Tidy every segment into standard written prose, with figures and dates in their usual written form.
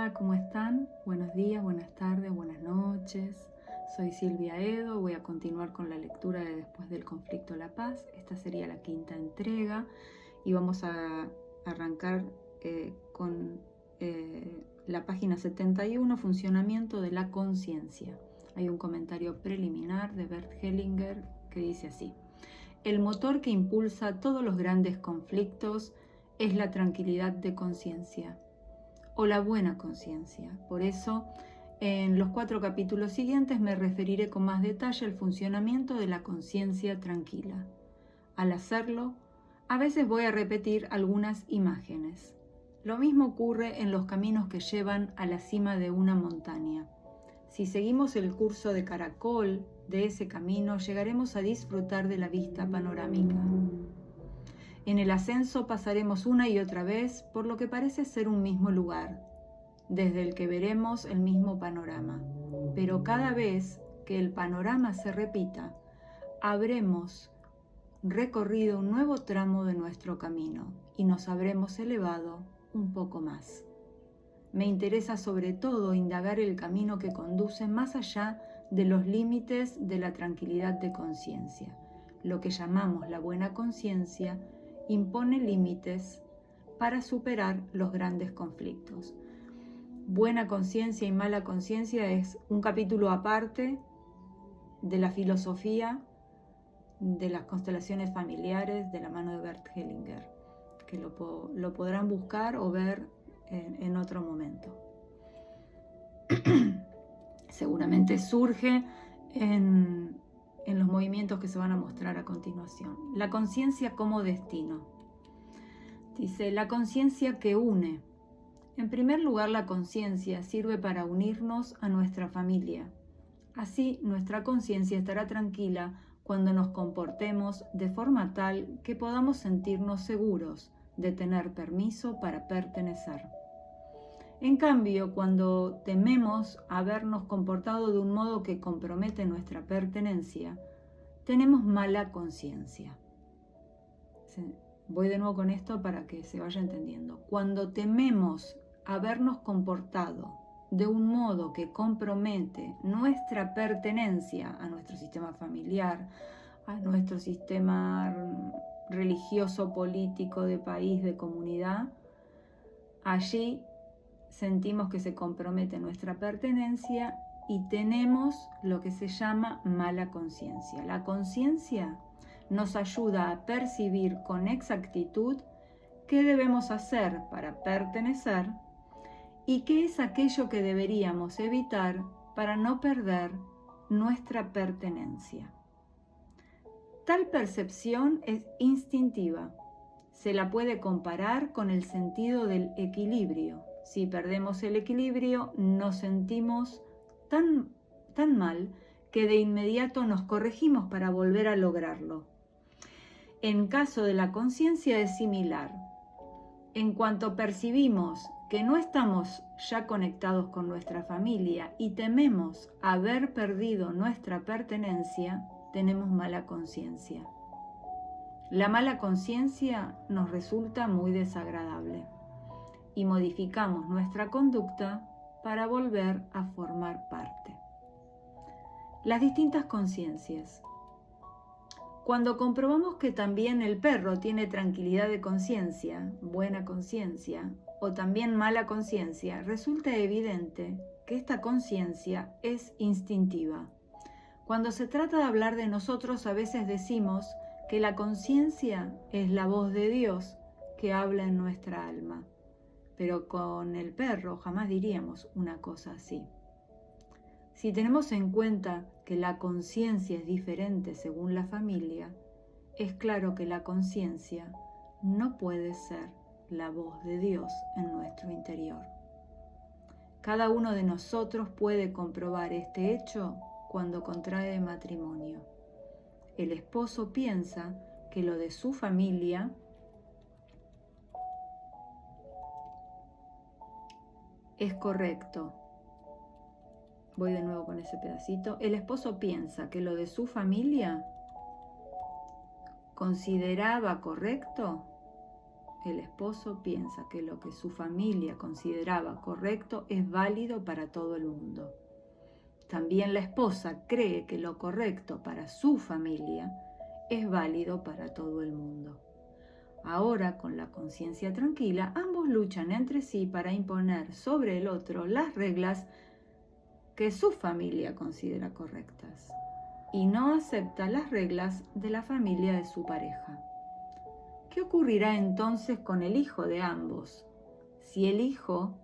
Hola, ¿cómo están? Buenos días, buenas tardes, buenas noches. Soy Silvia Edo, voy a continuar con la lectura de Después del conflicto la paz. Esta sería la quinta entrega y vamos a arrancar con la página 71, Funcionamiento de la conciencia. Hay un comentario preliminar de Bert Hellinger que dice así: el motor que impulsa todos los grandes conflictos es la tranquilidad de conciencia o la buena conciencia. Por eso, en los 4 capítulos siguientes me referiré con más detalle al funcionamiento de la conciencia tranquila. Al hacerlo, a veces voy a repetir algunas imágenes. Lo mismo ocurre en los caminos que llevan a la cima de una montaña. Si seguimos el curso de caracol de ese camino, llegaremos a disfrutar de la vista panorámica. En el ascenso pasaremos una y otra vez por lo que parece ser un mismo lugar, desde el que veremos el mismo panorama. Pero cada vez que el panorama se repita, habremos recorrido un nuevo tramo de nuestro camino y nos habremos elevado un poco más. Me interesa sobre todo indagar el camino que conduce más allá de los límites de la tranquilidad de conciencia. Lo que llamamos la buena conciencia impone límites para superar los grandes conflictos. Buena conciencia y mala conciencia es un capítulo aparte de la filosofía de las constelaciones familiares de la mano de Bert Hellinger, que lo podrán buscar o ver en otro momento. Seguramente surge en los movimientos que se van a mostrar a continuación. La conciencia como destino. Dice, la conciencia que une. En primer lugar, la conciencia sirve para unirnos a nuestra familia. Así, nuestra conciencia estará tranquila cuando nos comportemos de forma tal que podamos sentirnos seguros de tener permiso para pertenecer. En cambio, cuando tememos habernos comportado de un modo que compromete nuestra pertenencia, tenemos mala conciencia. Voy de nuevo con esto para que se vaya entendiendo. Cuando tememos habernos comportado de un modo que compromete nuestra pertenencia a nuestro sistema familiar, a nuestro sistema religioso, político, de país, de comunidad, allí sentimos que se compromete nuestra pertenencia y tenemos lo que se llama mala conciencia. La conciencia nos ayuda a percibir con exactitud qué debemos hacer para pertenecer y qué es aquello que deberíamos evitar para no perder nuestra pertenencia. Tal percepción es instintiva. Se la puede comparar con el sentido del equilibrio. Si perdemos el equilibrio, nos sentimos tan mal que de inmediato nos corregimos para volver a lograrlo. En caso de la conciencia es similar. En cuanto percibimos que no estamos ya conectados con nuestra familia y tememos haber perdido nuestra pertenencia, tenemos mala conciencia. La mala conciencia nos resulta muy desagradable y modificamos nuestra conducta para volver a formar parte. Las distintas conciencias. Cuando comprobamos que también el perro tiene tranquilidad de conciencia, buena conciencia, o también mala conciencia, resulta evidente que esta conciencia es instintiva. Cuando se trata de hablar de nosotros, a veces decimos que la conciencia es la voz de Dios que habla en nuestra alma. Pero con el perro jamás diríamos una cosa así. Si tenemos en cuenta que la conciencia es diferente según la familia, es claro que la conciencia no puede ser la voz de Dios en nuestro interior. Cada uno de nosotros puede comprobar este hecho cuando contrae matrimonio. El esposo piensa que lo de su familia es correcto. Voy de nuevo con ese pedacito. El esposo piensa que lo de su familia consideraba correcto el esposo piensa que lo que su familia consideraba correcto es válido para todo el mundo. También la esposa cree que lo correcto para su familia es válido para todo el mundo. Ahora, con la conciencia tranquila, ambos luchan entre sí para imponer sobre el otro las reglas que su familia considera correctas y no acepta las reglas de la familia de su pareja. ¿Qué ocurrirá entonces con el hijo de ambos? Si el hijo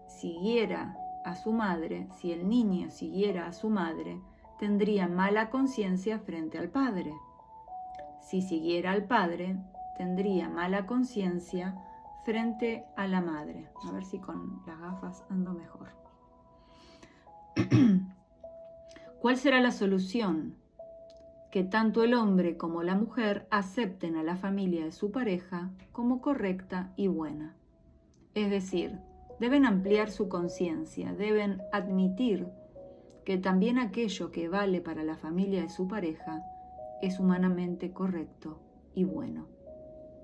siguiera a su madre, si el niño siguiera a su madre, tendría mala conciencia frente al padre. Si siguiera al padre, tendría mala conciencia frente a la madre. A ver si con las gafas ando mejor. ¿Cuál será la solución? Que tanto el hombre como la mujer acepten a la familia de su pareja como correcta y buena. Es decir, deben ampliar su conciencia, deben admitir que también aquello que vale para la familia de su pareja es humanamente correcto y bueno.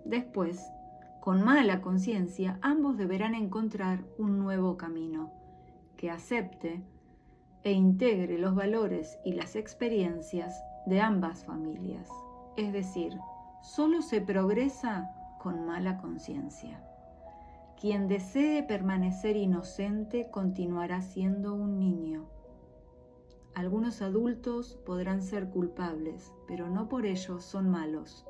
Después, con mala conciencia, ambos deberán encontrar un nuevo camino que acepte e integre los valores y las experiencias de ambas familias. Es decir, solo se progresa con mala conciencia. Quien desee permanecer inocente continuará siendo un niño. Algunos adultos podrán ser culpables, pero no por ello son malos.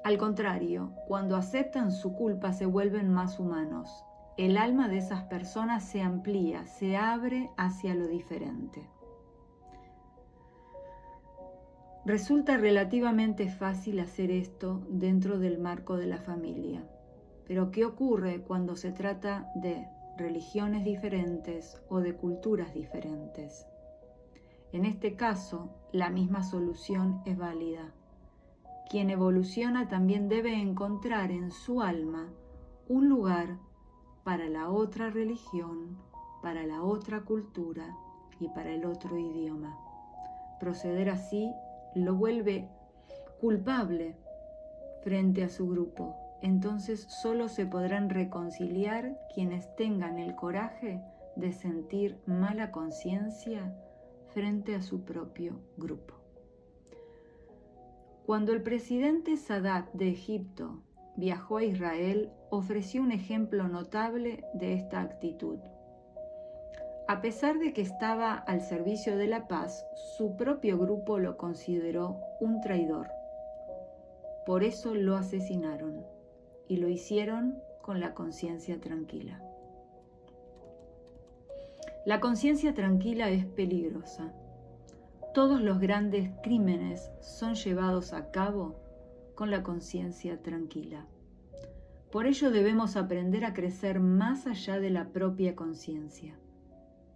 Al contrario, cuando aceptan su culpa se vuelven más humanos. El alma de esas personas se amplía, se abre hacia lo diferente. Resulta relativamente fácil hacer esto dentro del marco de la familia. Pero ¿qué ocurre cuando se trata de religiones diferentes o de culturas diferentes? En este caso, la misma solución es válida. Quien evoluciona también debe encontrar en su alma un lugar para la otra religión, para la otra cultura y para el otro idioma. Proceder así lo vuelve culpable frente a su grupo. Entonces solo se podrán reconciliar quienes tengan el coraje de sentir mala conciencia frente a su propio grupo. Cuando el presidente Sadat de Egipto viajó a Israel, ofreció un ejemplo notable de esta actitud. A pesar de que estaba al servicio de la paz, su propio grupo lo consideró un traidor. Por eso lo asesinaron, y lo hicieron con la conciencia tranquila. La conciencia tranquila es peligrosa. Todos los grandes crímenes son llevados a cabo con la conciencia tranquila. Por ello debemos aprender a crecer más allá de la propia conciencia.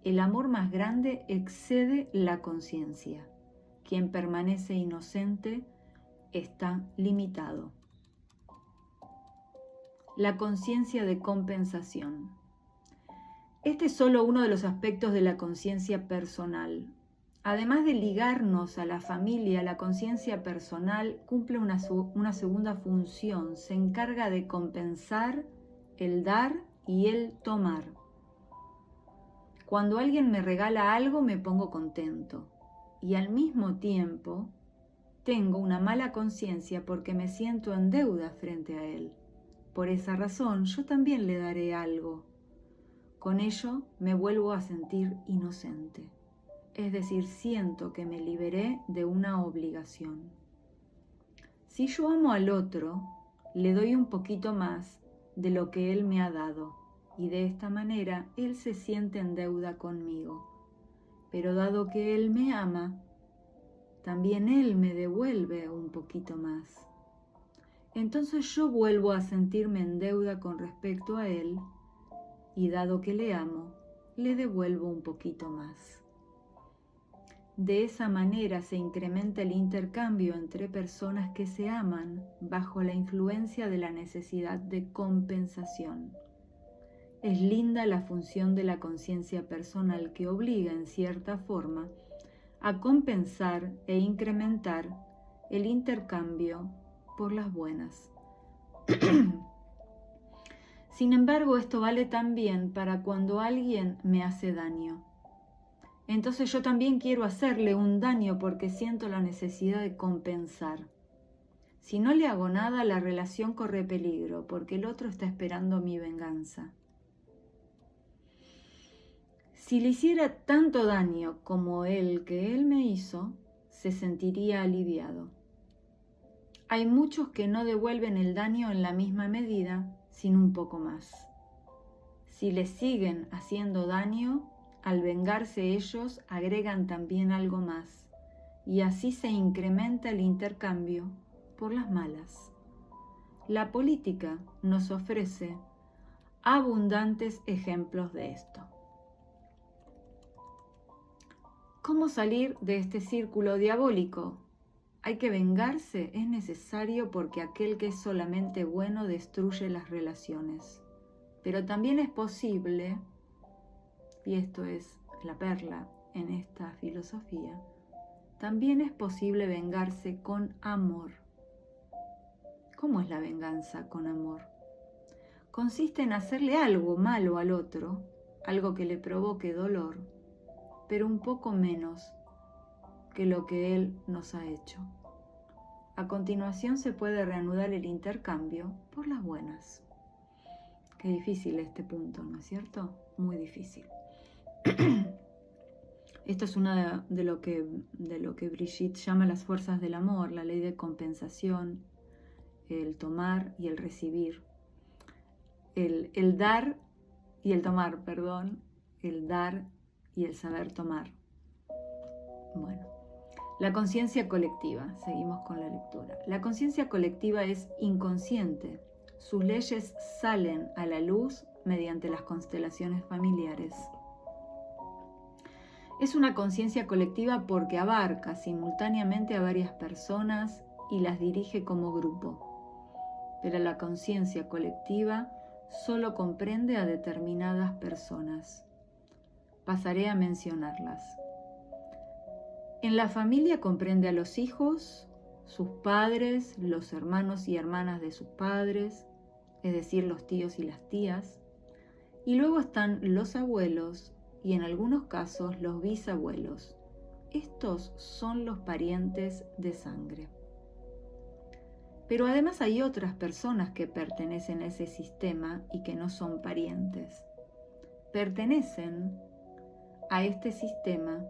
El amor más grande excede la conciencia. Quien permanece inocente está limitado. La conciencia de compensación. Este es solo uno de los aspectos de la conciencia personal. Además de ligarnos a la familia, la conciencia personal cumple una segunda función. Se encarga de compensar el dar y el tomar. Cuando alguien me regala algo me pongo contento y al mismo tiempo tengo una mala conciencia porque me siento en deuda frente a él. Por esa razón yo también le daré algo. Con ello me vuelvo a sentir inocente. Es decir, siento que me liberé de una obligación. Si yo amo al otro, le doy un poquito más de lo que él me ha dado, y de esta manera él se siente en deuda conmigo. Pero dado que él me ama, también él me devuelve un poquito más. Entonces yo vuelvo a sentirme en deuda con respecto a él, y dado que le amo, le devuelvo un poquito más. De esa manera se incrementa el intercambio entre personas que se aman bajo la influencia de la necesidad de compensación. Es linda la función de la conciencia personal que obliga, en cierta forma, a compensar e incrementar el intercambio por las buenas. Sin embargo, esto vale también para cuando alguien me hace daño. Entonces yo también quiero hacerle un daño porque siento la necesidad de compensar. Si no le hago nada, la relación corre peligro porque el otro está esperando mi venganza. Si le hiciera tanto daño como el que él me hizo, se sentiría aliviado. Hay muchos que no devuelven el daño en la misma medida, sino un poco más. Si les siguen haciendo daño, al vengarse ellos agregan también algo más, y así se incrementa el intercambio por las malas. La política nos ofrece abundantes ejemplos de esto. ¿Cómo salir de este círculo diabólico? ¿Hay que vengarse? Es necesario porque aquel que es solamente bueno destruye las relaciones. Pero también es posible, y esto es la perla en esta filosofía, también es posible vengarse con amor. ¿Cómo es la venganza con amor? Consiste en hacerle algo malo al otro, algo que le provoque dolor, pero un poco menos que lo que él nos ha hecho. A continuación se puede reanudar el intercambio por las buenas. Qué difícil este punto, ¿no es cierto? Muy difícil. Esto es una de lo que Brigitte llama las fuerzas del amor, la ley de compensación, el tomar y el recibir. El dar y el tomar, perdón, el dar y el saber tomar. Bueno, la conciencia colectiva, seguimos con la lectura. La conciencia colectiva es inconsciente. Sus leyes salen a la luz mediante las constelaciones familiares. Es una conciencia colectiva porque abarca simultáneamente a varias personas y las dirige como grupo. Pero la conciencia colectiva solo comprende a determinadas personas. Pasaré a mencionarlas. En la familia comprende a los hijos, sus padres, los hermanos y hermanas de sus padres, es decir, los tíos y las tías, y luego están los abuelos y en algunos casos los bisabuelos. Estos son los parientes de sangre. Pero además hay otras personas que pertenecen a ese sistema y que no son parientes. Pertenecen a este sistema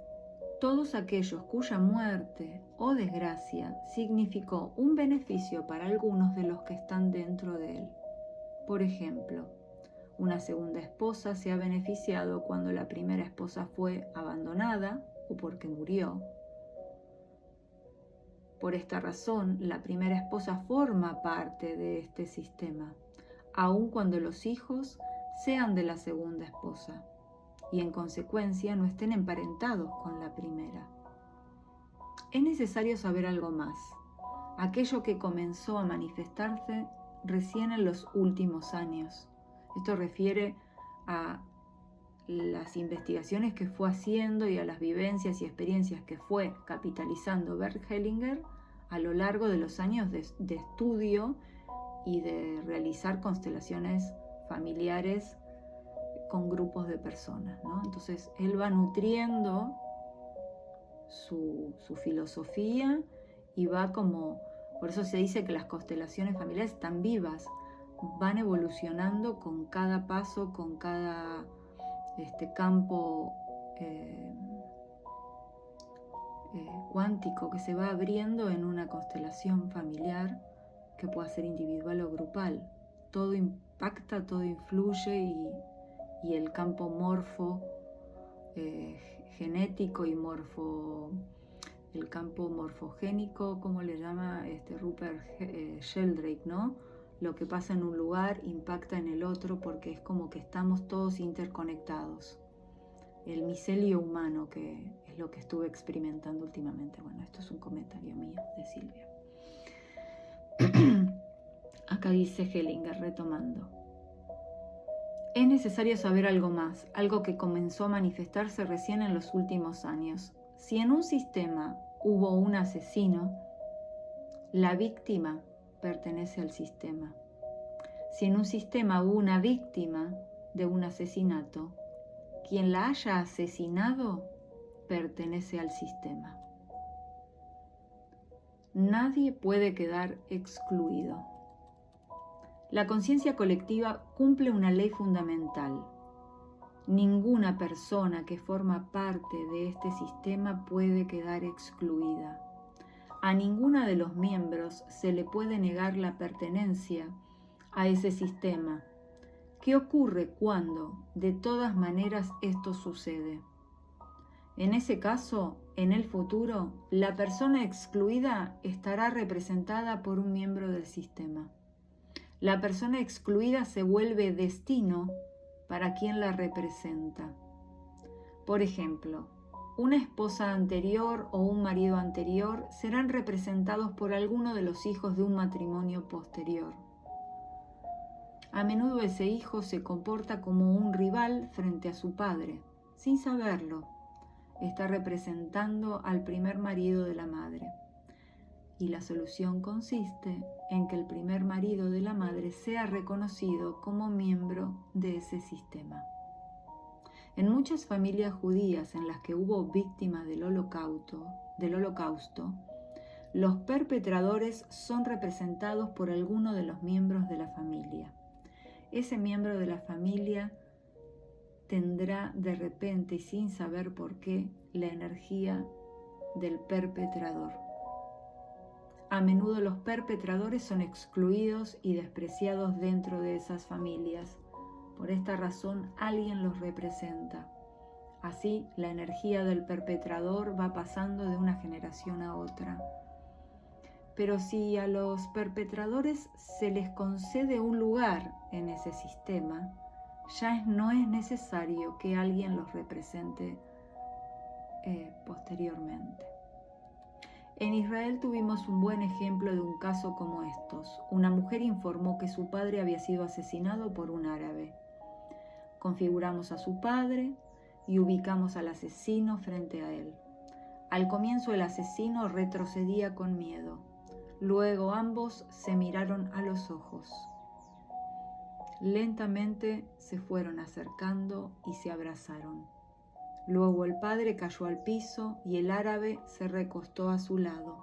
todos aquellos cuya muerte o desgracia significó un beneficio para algunos de los que están dentro de él. Por ejemplo, una segunda esposa se ha beneficiado cuando la primera esposa fue abandonada o porque murió. Por esta razón, la primera esposa forma parte de este sistema, aun cuando los hijos sean de la segunda esposa y en consecuencia no estén emparentados con la primera. Es necesario saber algo más, aquello que comenzó a manifestarse recién en los últimos años. Esto refiere a las investigaciones que fue haciendo y a las vivencias y experiencias que fue capitalizando Bert Hellinger a lo largo de los años de estudio y de realizar constelaciones familiares con grupos de personas, ¿no? Entonces él va nutriendo su filosofía y va como, por eso se dice que las constelaciones familiares están vivas, van evolucionando con cada paso, con cada campo cuántico que se va abriendo en una constelación familiar que pueda ser individual o grupal. Todo impacta, todo influye y el campo genético y el campo morfogénico, como le llama Rupert Sheldrake, ¿no? Lo que pasa en un lugar impacta en el otro porque es como que estamos todos interconectados. El micelio humano, que es lo que estuve experimentando últimamente. Bueno, esto es un comentario mío de Silvia. Acá dice Hellinger, retomando. Es necesario saber algo más, algo que comenzó a manifestarse recién en los últimos años. si en un sistema hubo un asesino, la víctima pertenece al sistema. Si en un sistema hubo una víctima de un asesinato, quien la haya asesinado pertenece al sistema. Nadie puede quedar excluido. La conciencia colectiva cumple una ley fundamental. Ninguna persona que forma parte de este sistema puede quedar excluida. A ninguno de los miembros se le puede negar la pertenencia a ese sistema. ¿Qué ocurre cuando, de todas maneras, esto sucede? En ese caso, en el futuro, la persona excluida estará representada por un miembro del sistema. La persona excluida se vuelve destino para quien la representa. Por ejemplo, una esposa anterior o un marido anterior serán representados por alguno de los hijos de un matrimonio posterior. A menudo ese hijo se comporta como un rival frente a su padre, sin saberlo. Está representando al primer marido de la madre. Y la solución consiste en que el primer marido de la madre sea reconocido como miembro de ese sistema. En muchas familias judías en las que hubo víctimas del holocausto, los perpetradores son representados por alguno de los miembros de la familia. Ese miembro de la familia tendrá de repente y sin saber por qué la energía del perpetrador. A menudo los perpetradores son excluidos y despreciados dentro de esas familias. Por esta razón, alguien los representa. Así, la energía del perpetrador va pasando de una generación a otra. Pero si a los perpetradores se les concede un lugar en ese sistema, ya no es necesario que alguien los represente posteriormente. En Israel tuvimos un buen ejemplo de un caso como estos. Una mujer informó que su padre había sido asesinado por un árabe. Configuramos a su padre y ubicamos al asesino frente a él. Al comienzo el asesino retrocedía con miedo. Luego ambos se miraron a los ojos. Lentamente se fueron acercando y se abrazaron. Luego el padre cayó al piso y el árabe se recostó a su lado.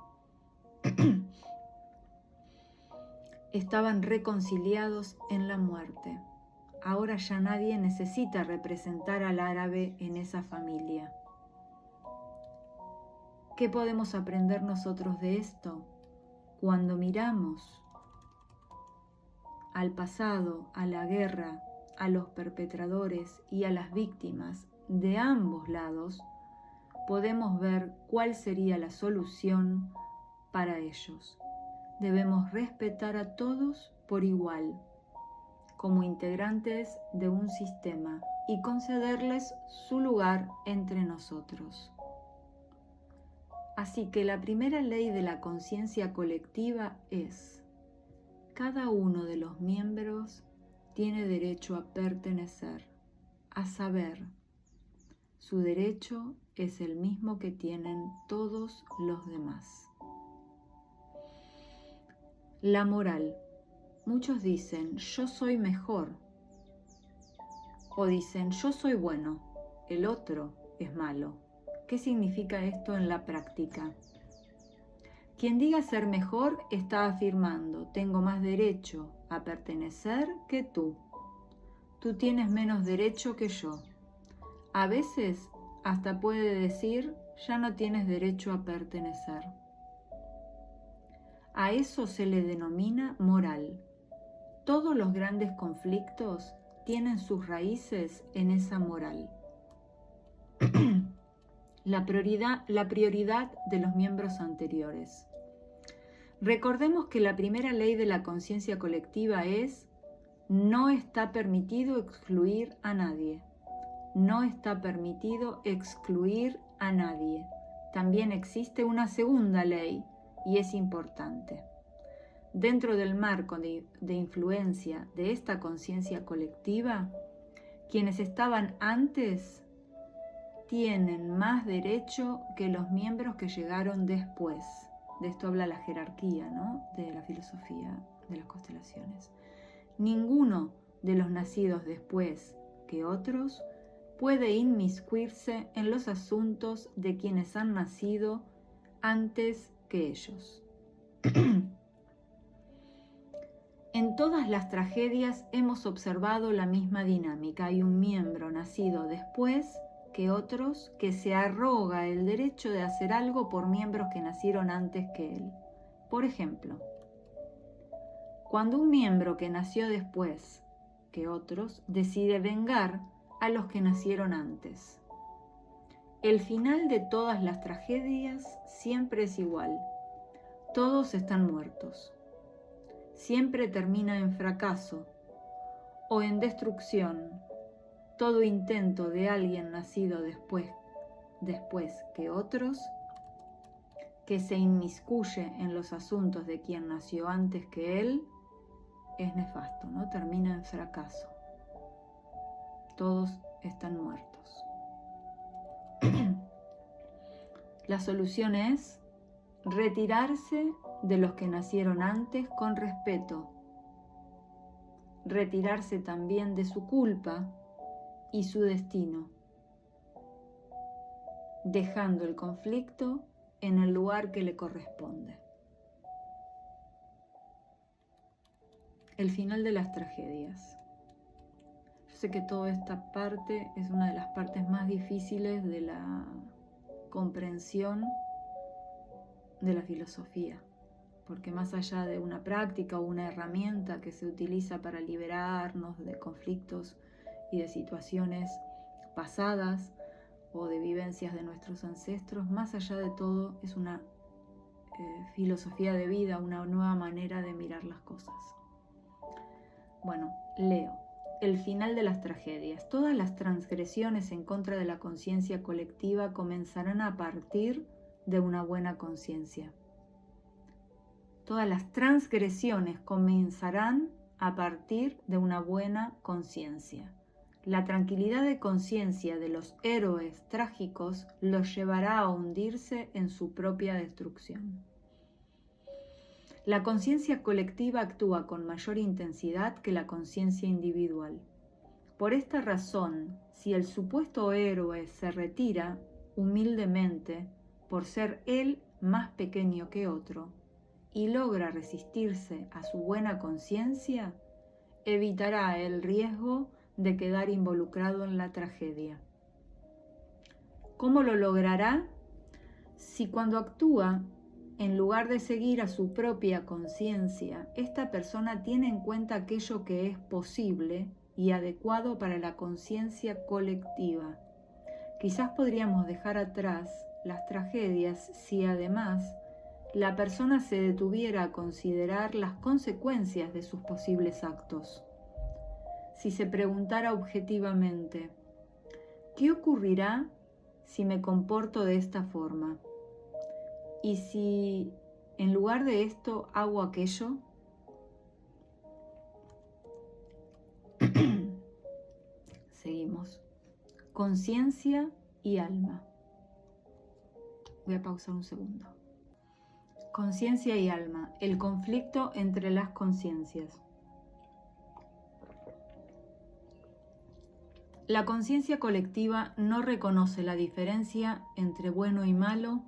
Estaban reconciliados en la muerte. Ahora ya nadie necesita representar al árabe en esa familia. ¿Qué podemos aprender nosotros de esto? Cuando miramos al pasado, a la guerra, a los perpetradores y a las víctimas de ambos lados, podemos ver cuál sería la solución para ellos. Debemos respetar a todos por igual, como integrantes de un sistema, y concederles su lugar entre nosotros. Así que la primera ley de la conciencia colectiva es: cada uno de los miembros tiene derecho a pertenecer, a saber. Su derecho es el mismo que tienen todos los demás. La moral. Muchos dicen, yo soy mejor. O dicen, yo soy bueno, el otro es malo. ¿Qué significa esto en la práctica? Quien diga ser mejor está afirmando, tengo más derecho a pertenecer que tú. Tú tienes menos derecho que yo. A veces hasta puede decir, ya no tienes derecho a pertenecer. A eso se le denomina moral. Todos los grandes conflictos tienen sus raíces en esa moral. La prioridad de los miembros anteriores. Recordemos que la primera ley de la conciencia colectiva es: no está permitido excluir a nadie. No está permitido excluir a nadie. También existe una segunda ley y es importante. Dentro del marco de influencia de esta conciencia colectiva, quienes estaban antes tienen más derecho que los miembros que llegaron después. De esto habla la jerarquía, ¿no?, de la filosofía de las constelaciones. Ninguno de los nacidos después que otros puede inmiscuirse en los asuntos de quienes han nacido antes que ellos. En todas las tragedias hemos observado la misma dinámica. Hay un miembro nacido después que otros que se arroga el derecho de hacer algo por miembros que nacieron antes que él. Por ejemplo, cuando un miembro que nació después que otros decide vengar a los que nacieron antes. El final de todas las tragedias siempre es igual. Todos están muertos. Siempre termina en fracaso o en destrucción todo intento de alguien nacido después que otros, que se inmiscuye en los asuntos de quien nació antes que él, es nefasto, ¿no? Termina en fracaso. Todos están muertos. La solución es retirarse de los que nacieron antes con respeto, retirarse también de su culpa y su destino, dejando el conflicto en el lugar que le corresponde. El final de las tragedias. Yo sé que toda esta parte es una de las partes más difíciles de la comprensión de la filosofía, porque más allá de una práctica o una herramienta que se utiliza para liberarnos de conflictos y de situaciones pasadas o de vivencias de nuestros ancestros, más allá de todo es una filosofía de vida, una nueva manera de mirar las cosas. Bueno, leo. El final de las tragedias. Todas las transgresiones en contra de la conciencia colectiva comenzarán a partir de una buena conciencia. Todas las transgresiones comenzarán a partir de una buena conciencia. La tranquilidad de conciencia de los héroes trágicos los llevará a hundirse en su propia destrucción. La conciencia colectiva actúa con mayor intensidad que la conciencia individual. Por esta razón, si el supuesto héroe se retira humildemente por ser él más pequeño que otro y logra resistirse a su buena conciencia, evitará el riesgo de quedar involucrado en la tragedia. ¿Cómo lo logrará? Si cuando actúa, en lugar de seguir a su propia conciencia, esta persona tiene en cuenta aquello que es posible y adecuado para la conciencia colectiva. Quizás podríamos dejar atrás las tragedias si además la persona se detuviera a considerar las consecuencias de sus posibles actos. Si se preguntara objetivamente, ¿qué ocurrirá si me comporto de esta forma? ¿Y si en lugar de esto hago aquello? Seguimos. Conciencia y alma. Voy a pausar un segundo. Conciencia y alma. El conflicto entre las conciencias. La conciencia colectiva no reconoce la diferencia entre bueno y malo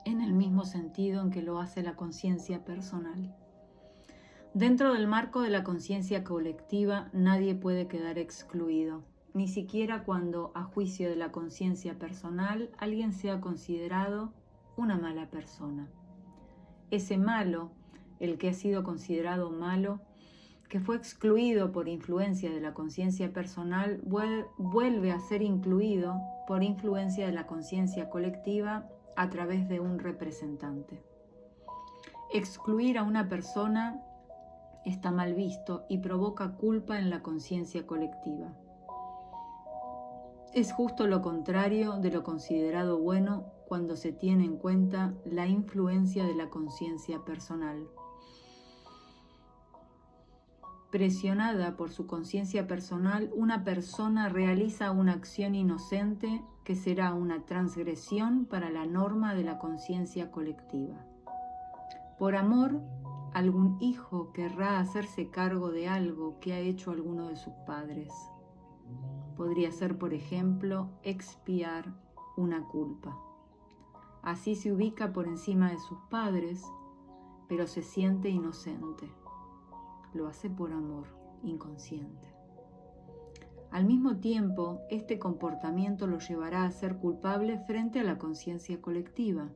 en el mismo sentido en que lo hace la conciencia personal. Dentro del marco de la conciencia colectiva, nadie puede quedar excluido, ni siquiera cuando, a juicio de la conciencia personal, alguien sea considerado una mala persona. Ese malo, el que ha sido considerado malo, que fue excluido por influencia de la conciencia personal, vuelve a ser incluido por influencia de la conciencia colectiva a través de un representante. Excluir a una persona está mal visto y provoca culpa en la conciencia colectiva. Es justo lo contrario de lo considerado bueno cuando se tiene en cuenta la influencia de la conciencia personal. Presionada por su conciencia personal, una persona realiza una acción inocente que será una transgresión para la norma de la conciencia colectiva. Por amor, algún hijo querrá hacerse cargo de algo que ha hecho alguno de sus padres. Podría ser, por ejemplo, expiar una culpa. Así se ubica por encima de sus padres, pero se siente inocente. Lo hace por amor, inconsciente. Al mismo tiempo, este comportamiento lo llevará a ser culpable frente a la conciencia colectiva.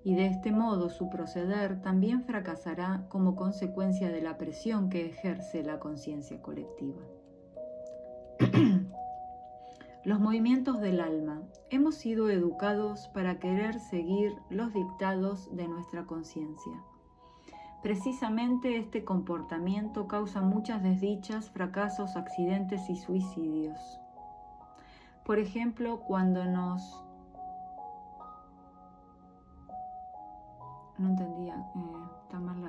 Y de este modo su proceder también fracasará como consecuencia de la presión que ejerce la conciencia colectiva. Los movimientos del alma. Hemos sido educados para querer seguir los dictados de nuestra conciencia. Precisamente este comportamiento causa muchas desdichas, fracasos, accidentes y suicidios. Por ejemplo, cuando nos... No entendía, está mal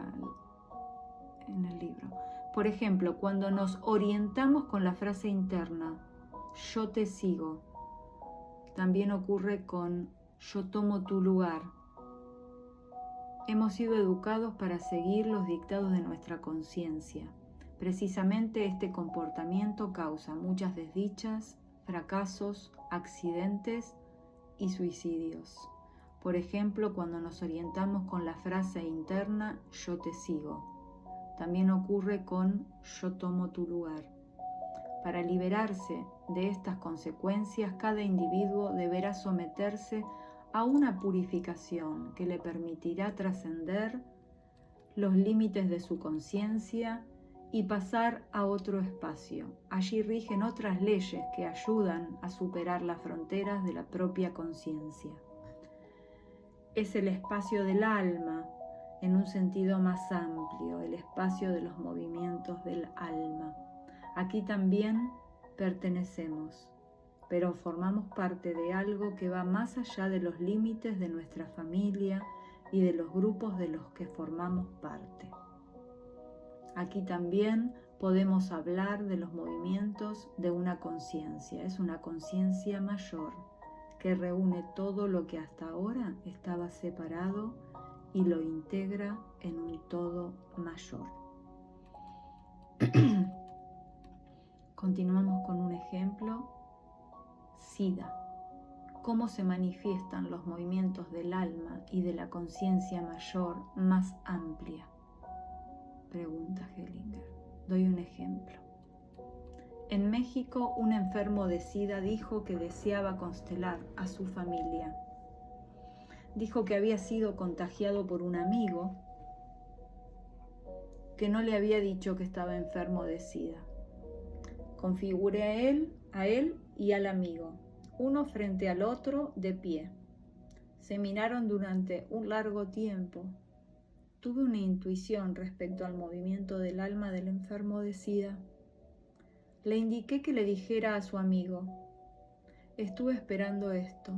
en el libro. Por ejemplo, cuando nos orientamos con la frase interna, yo te sigo, también ocurre con yo tomo tu lugar. Hemos sido educados para seguir los dictados de nuestra conciencia. Precisamente este comportamiento causa muchas desdichas, fracasos, accidentes y suicidios. Por ejemplo, cuando nos orientamos con la frase interna, yo te sigo. También ocurre con yo tomo tu lugar. Para liberarse de estas consecuencias, cada individuo deberá someterse a una purificación que le permitirá trascender los límites de su conciencia y pasar a otro espacio. Allí rigen otras leyes que ayudan a superar las fronteras de la propia conciencia. Es el espacio del alma, en un sentido más amplio, el espacio de los movimientos del alma. Aquí también pertenecemos, pero formamos parte de algo que va más allá de los límites de nuestra familia y de los grupos de los que formamos parte. Aquí también podemos hablar de los movimientos de una conciencia. Es una conciencia mayor que reúne todo lo que hasta ahora estaba separado y lo integra en un todo mayor. Continuamos con un ejemplo. SIDA. ¿Cómo se manifiestan los movimientos del alma y de la conciencia mayor más amplia? Pregunta Hellinger. Doy un ejemplo. En México, un enfermo de SIDA dijo que deseaba constelar a su familia. Dijo que había sido contagiado por un amigo que no le había dicho que estaba enfermo de SIDA. Configuré a él y al amigo, uno frente al otro de pie. Se miraron durante un largo tiempo. Tuve una intuición respecto al movimiento del alma del enfermo de SIDA. Le indiqué que le dijera a su amigo, estuve esperando esto.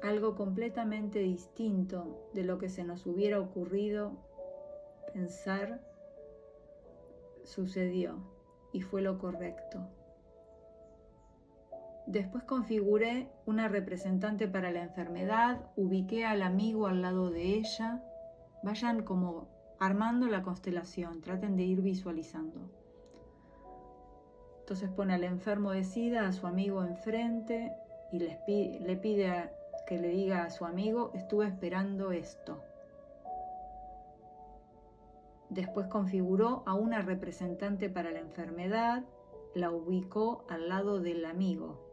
Algo completamente distinto de lo que se nos hubiera ocurrido pensar sucedió y fue lo correcto. Después configuré una representante para la enfermedad, ubiqué al amigo al lado de ella. Vayan como armando la constelación, traten de ir visualizando. Entonces pone al enfermo de SIDA, a su amigo enfrente y le pide que le diga a su amigo, estuve esperando esto. Después configuró a una representante para la enfermedad, la ubicó al lado del amigo.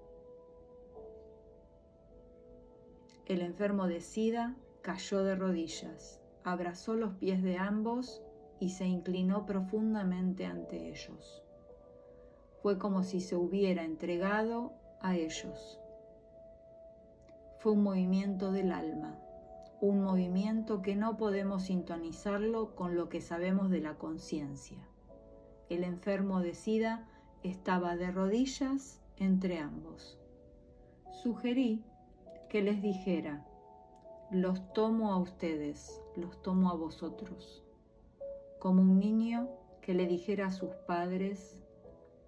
El enfermo de SIDA cayó de rodillas, abrazó los pies de ambos y se inclinó profundamente ante ellos. Fue como si se hubiera entregado a ellos. Fue un movimiento del alma, un movimiento que no podemos sintonizarlo con lo que sabemos de la conciencia. El enfermo de SIDA estaba de rodillas entre ambos. Sugerí que les dijera, los tomo a ustedes, los tomo a vosotros. Como un niño que le dijera a sus padres: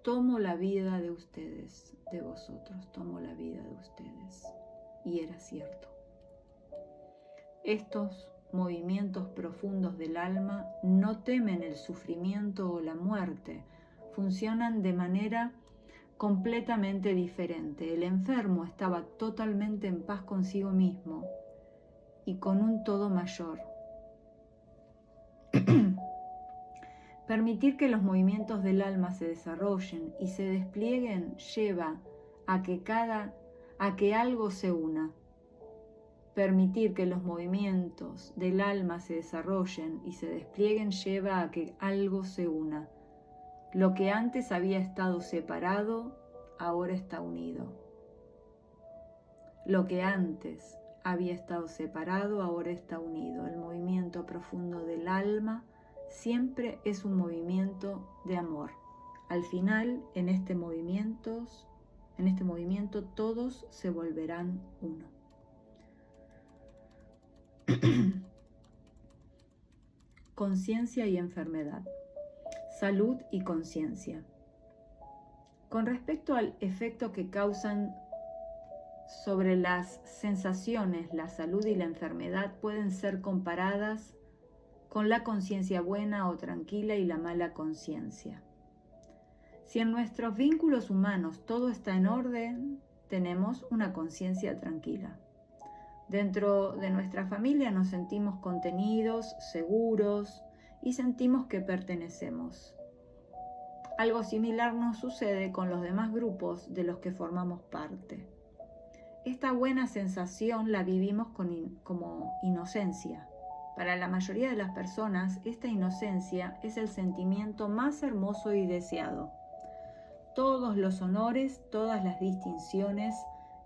tomo la vida de ustedes, de vosotros, tomo la vida de ustedes. Y era cierto. Estos movimientos profundos del alma no temen el sufrimiento o la muerte, funcionan de manera completamente diferente. El enfermo estaba totalmente en paz consigo mismo y con un todo mayor. Permitir que los movimientos del alma se desarrollen y se desplieguen lleva a que algo se una. Permitir que los movimientos del alma se desarrollen y se desplieguen lleva a que algo se una. Lo que antes había estado separado, ahora está unido. Lo que antes había estado separado, ahora está unido. El movimiento profundo del alma siempre es un movimiento de amor. Al final, en este movimiento todos se volverán uno. Conciencia y enfermedad. Salud y conciencia. Con respecto al efecto que causan sobre las sensaciones, la salud y la enfermedad pueden ser comparadas con la conciencia buena o tranquila y la mala conciencia. Si en nuestros vínculos humanos todo está en orden, tenemos una conciencia tranquila. Dentro de nuestra familia nos sentimos contenidos, seguros y sentimos que pertenecemos. Algo similar nos sucede con los demás grupos de los que formamos parte. Esta buena sensación la vivimos como inocencia. Para la mayoría de las personas, esta inocencia es el sentimiento más hermoso y deseado. Todos los honores, todas las distinciones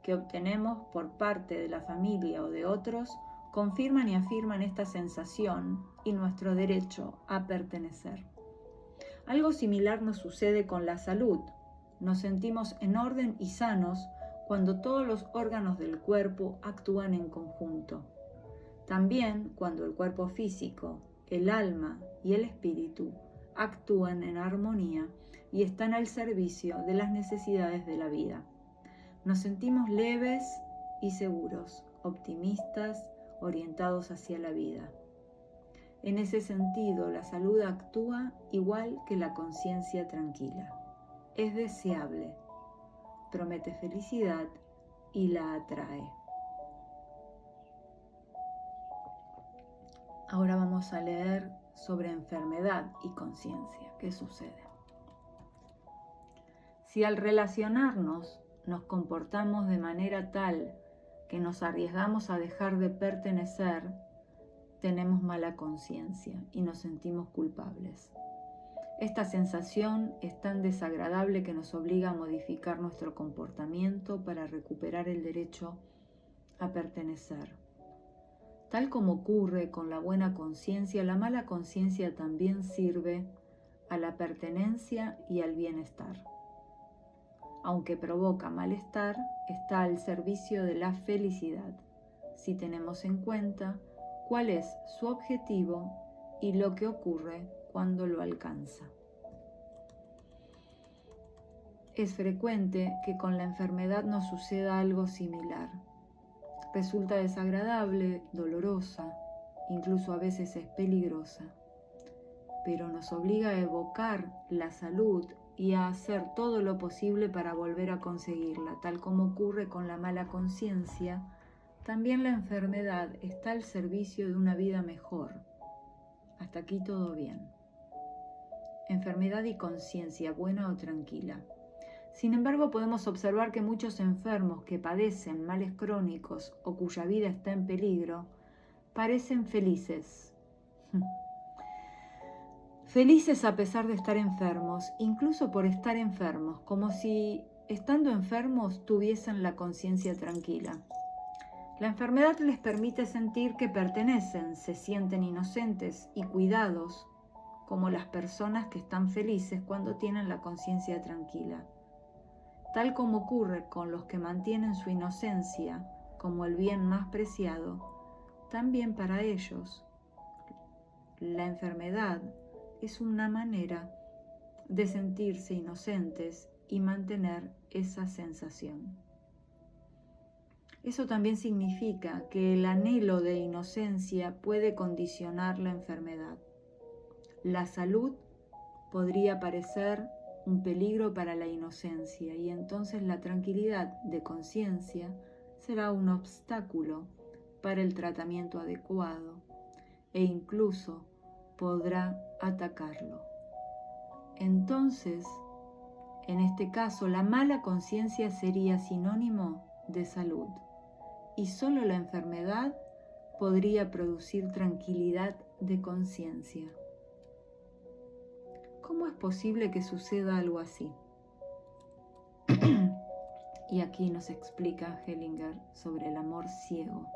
que obtenemos por parte de la familia o de otros confirman y afirman esta sensación y nuestro derecho a pertenecer. Algo similar nos sucede con la salud. Nos sentimos en orden y sanos cuando todos los órganos del cuerpo actúan en conjunto. También cuando el cuerpo físico, el alma y el espíritu actúan en armonía y están al servicio de las necesidades de la vida. Nos sentimos leves y seguros, optimistas, orientados hacia la vida. En ese sentido, la salud actúa igual que la conciencia tranquila. Es deseable, promete felicidad y la atrae. Ahora vamos a leer sobre enfermedad y conciencia. ¿Qué sucede? Si al relacionarnos nos comportamos de manera tal que nos arriesgamos a dejar de pertenecer, tenemos mala conciencia y nos sentimos culpables. Esta sensación es tan desagradable que nos obliga a modificar nuestro comportamiento para recuperar el derecho a pertenecer. Tal como ocurre con la buena conciencia, la mala conciencia también sirve a la pertenencia y al bienestar. Aunque provoca malestar, está al servicio de la felicidad, si tenemos en cuenta cuál es su objetivo y lo que ocurre cuando lo alcanza. Es frecuente que con la enfermedad nos suceda algo similar. Resulta desagradable, dolorosa, incluso a veces es peligrosa, pero nos obliga a evocar la salud y a hacer todo lo posible para volver a conseguirla. Tal como ocurre con la mala conciencia, también la enfermedad está al servicio de una vida mejor. Hasta aquí todo bien. Enfermedad y conciencia, buena o tranquila. Sin embargo, podemos observar que muchos enfermos que padecen males crónicos o cuya vida está en peligro, parecen felices. Felices a pesar de estar enfermos, incluso por estar enfermos, como si, estando enfermos, tuviesen la conciencia tranquila. La enfermedad les permite sentir que pertenecen, se sienten inocentes y cuidados, como las personas que están felices cuando tienen la conciencia tranquila. Tal como ocurre con los que mantienen su inocencia como el bien más preciado, también para ellos la enfermedad es una manera de sentirse inocentes y mantener esa sensación. Eso también significa que el anhelo de inocencia puede condicionar la enfermedad. La salud podría parecer un peligro para la inocencia y entonces la tranquilidad de conciencia será un obstáculo para el tratamiento adecuado e incluso podrá atacarlo. Entonces, en este caso, la mala conciencia sería sinónimo de salud y solo la enfermedad podría producir tranquilidad de conciencia. ¿Cómo es posible que suceda algo así? Y aquí nos explica Hellinger sobre el amor ciego.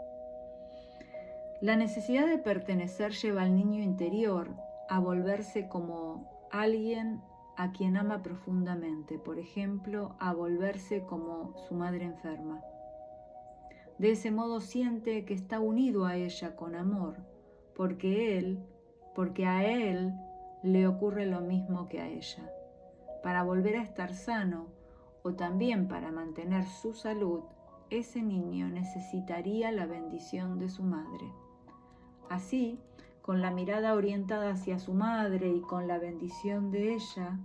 La necesidad de pertenecer lleva al niño interior a volverse como alguien a quien ama profundamente, por ejemplo, a volverse como su madre enferma. De ese modo siente que está unido a ella con amor, porque a él le ocurre lo mismo que a ella. Para volver a estar sano o también para mantener su salud, ese niño necesitaría la bendición de su madre. Así, con la mirada orientada hacia su madre y con la bendición de ella,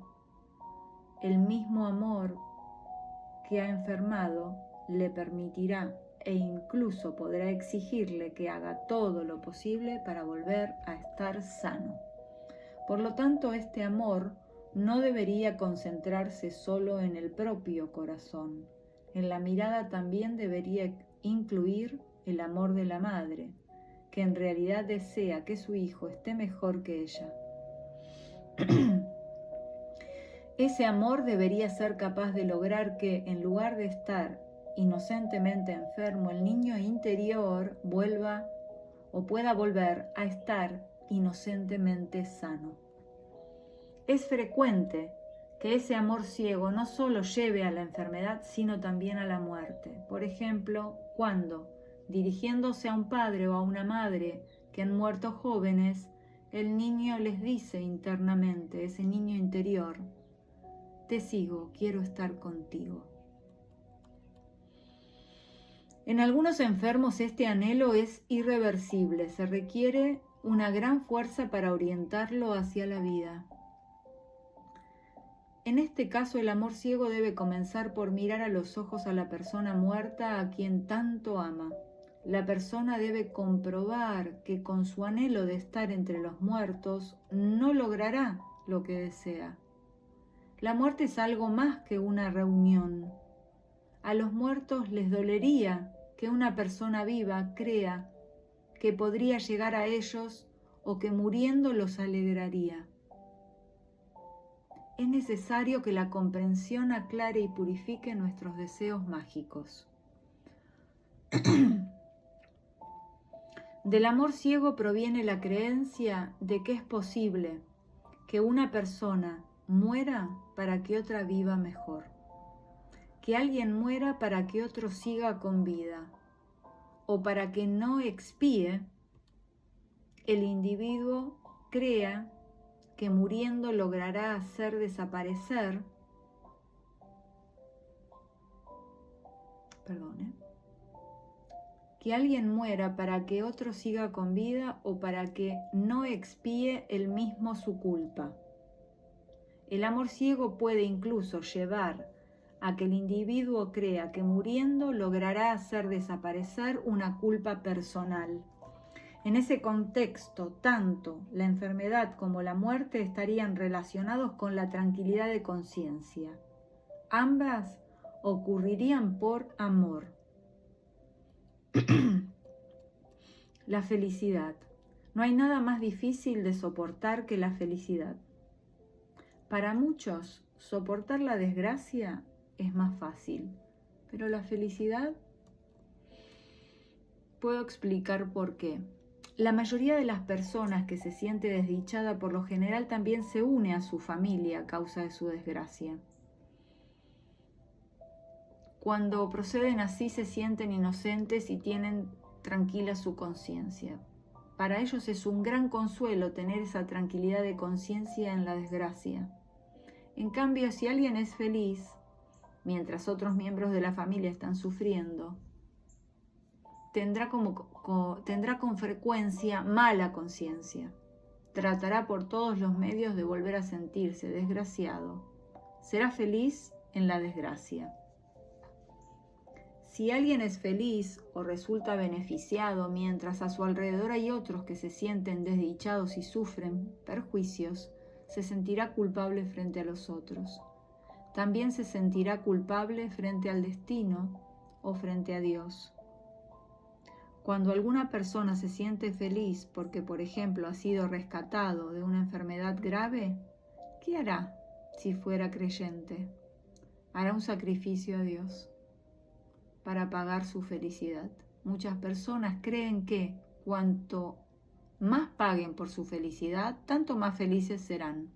el mismo amor que ha enfermado le permitirá e incluso podrá exigirle que haga todo lo posible para volver a estar sano. Por lo tanto, este amor no debería concentrarse solo en el propio corazón. En la mirada también debería incluir el amor de la madre, que en realidad desea que su hijo esté mejor que ella. Ese amor debería ser capaz de lograr que, en lugar de estar inocentemente enfermo, el niño interior vuelva o pueda volver a estar inocentemente sano. Es frecuente que ese amor ciego no solo lleve a la enfermedad, sino también a la muerte. Por ejemplo, cuando, dirigiéndose a un padre o a una madre que han muerto jóvenes, el niño les dice internamente, ese niño interior: te sigo, quiero estar contigo. En algunos enfermos este anhelo es irreversible, se requiere una gran fuerza para orientarlo hacia la vida. En este caso, el amor ciego debe comenzar por mirar a los ojos a la persona muerta a quien tanto ama. La persona debe comprobar que con su anhelo de estar entre los muertos no logrará lo que desea. La muerte es algo más que una reunión. A los muertos les dolería que una persona viva crea que podría llegar a ellos o que muriendo los alegraría. Es necesario que la comprensión aclare y purifique nuestros deseos mágicos. Del amor ciego proviene la creencia de que es posible que una persona muera para que otra viva mejor, que alguien muera para que otro siga con vida, o para que no expíe, el individuo crea que muriendo logrará hacer desaparecer, que alguien muera para que otro siga con vida o para que no expíe él mismo su culpa. El amor ciego puede incluso llevar a que el individuo crea que muriendo logrará hacer desaparecer una culpa personal. En ese contexto, tanto la enfermedad como la muerte estarían relacionados con la tranquilidad de conciencia. Ambas ocurrirían por amor. La felicidad. No hay nada más difícil de soportar que la felicidad. Para muchos, soportar la desgracia es más fácil, pero la felicidad, puedo explicar por qué. La mayoría de las personas que se siente desdichada por lo general también se une a su familia a causa de su desgracia. Cuando proceden así se sienten inocentes y tienen tranquila su conciencia. para ellos es un gran consuelo tener esa tranquilidad de conciencia en la desgracia. En cambio, si alguien es feliz, mientras otros miembros de la familia están sufriendo, tendrá con frecuencia mala conciencia. Tratará por todos los medios de volver a sentirse desgraciado. Será feliz en la desgracia. Si alguien es feliz o resulta beneficiado mientras a su alrededor hay otros que se sienten desdichados y sufren perjuicios, se sentirá culpable frente a los otros. También se sentirá culpable frente al destino o frente a Dios. Cuando alguna persona se siente feliz porque, por ejemplo, ha sido rescatado de una enfermedad grave, ¿qué hará si fuera creyente? Hará un sacrificio a Dios para pagar su felicidad. Muchas personas creen que cuanto más paguen por su felicidad, tanto más felices serán.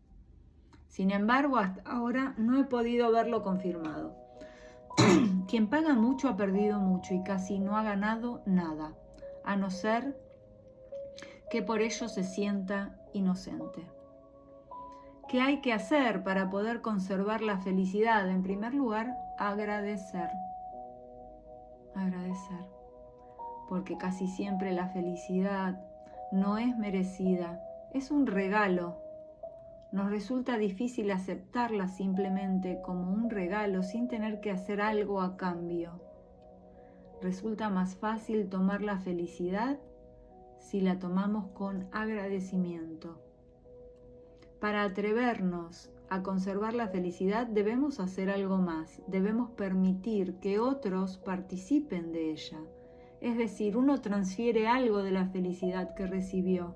Sin embargo, hasta ahora no he podido verlo confirmado. Quien paga mucho ha perdido mucho y casi no ha ganado nada, a no ser que por ello se sienta inocente. ¿Qué hay que hacer para poder conservar la felicidad? En primer lugar, agradecer. Agradecer. Porque casi siempre la felicidad no es merecida, es un regalo. Nos resulta difícil aceptarla simplemente como un regalo sin tener que hacer algo a cambio. Resulta más fácil tomar la felicidad si la tomamos con agradecimiento. Para atrevernos a conservar la felicidad debemos hacer algo más, debemos permitir que otros participen de ella. Es decir, uno transfiere algo de la felicidad que recibió.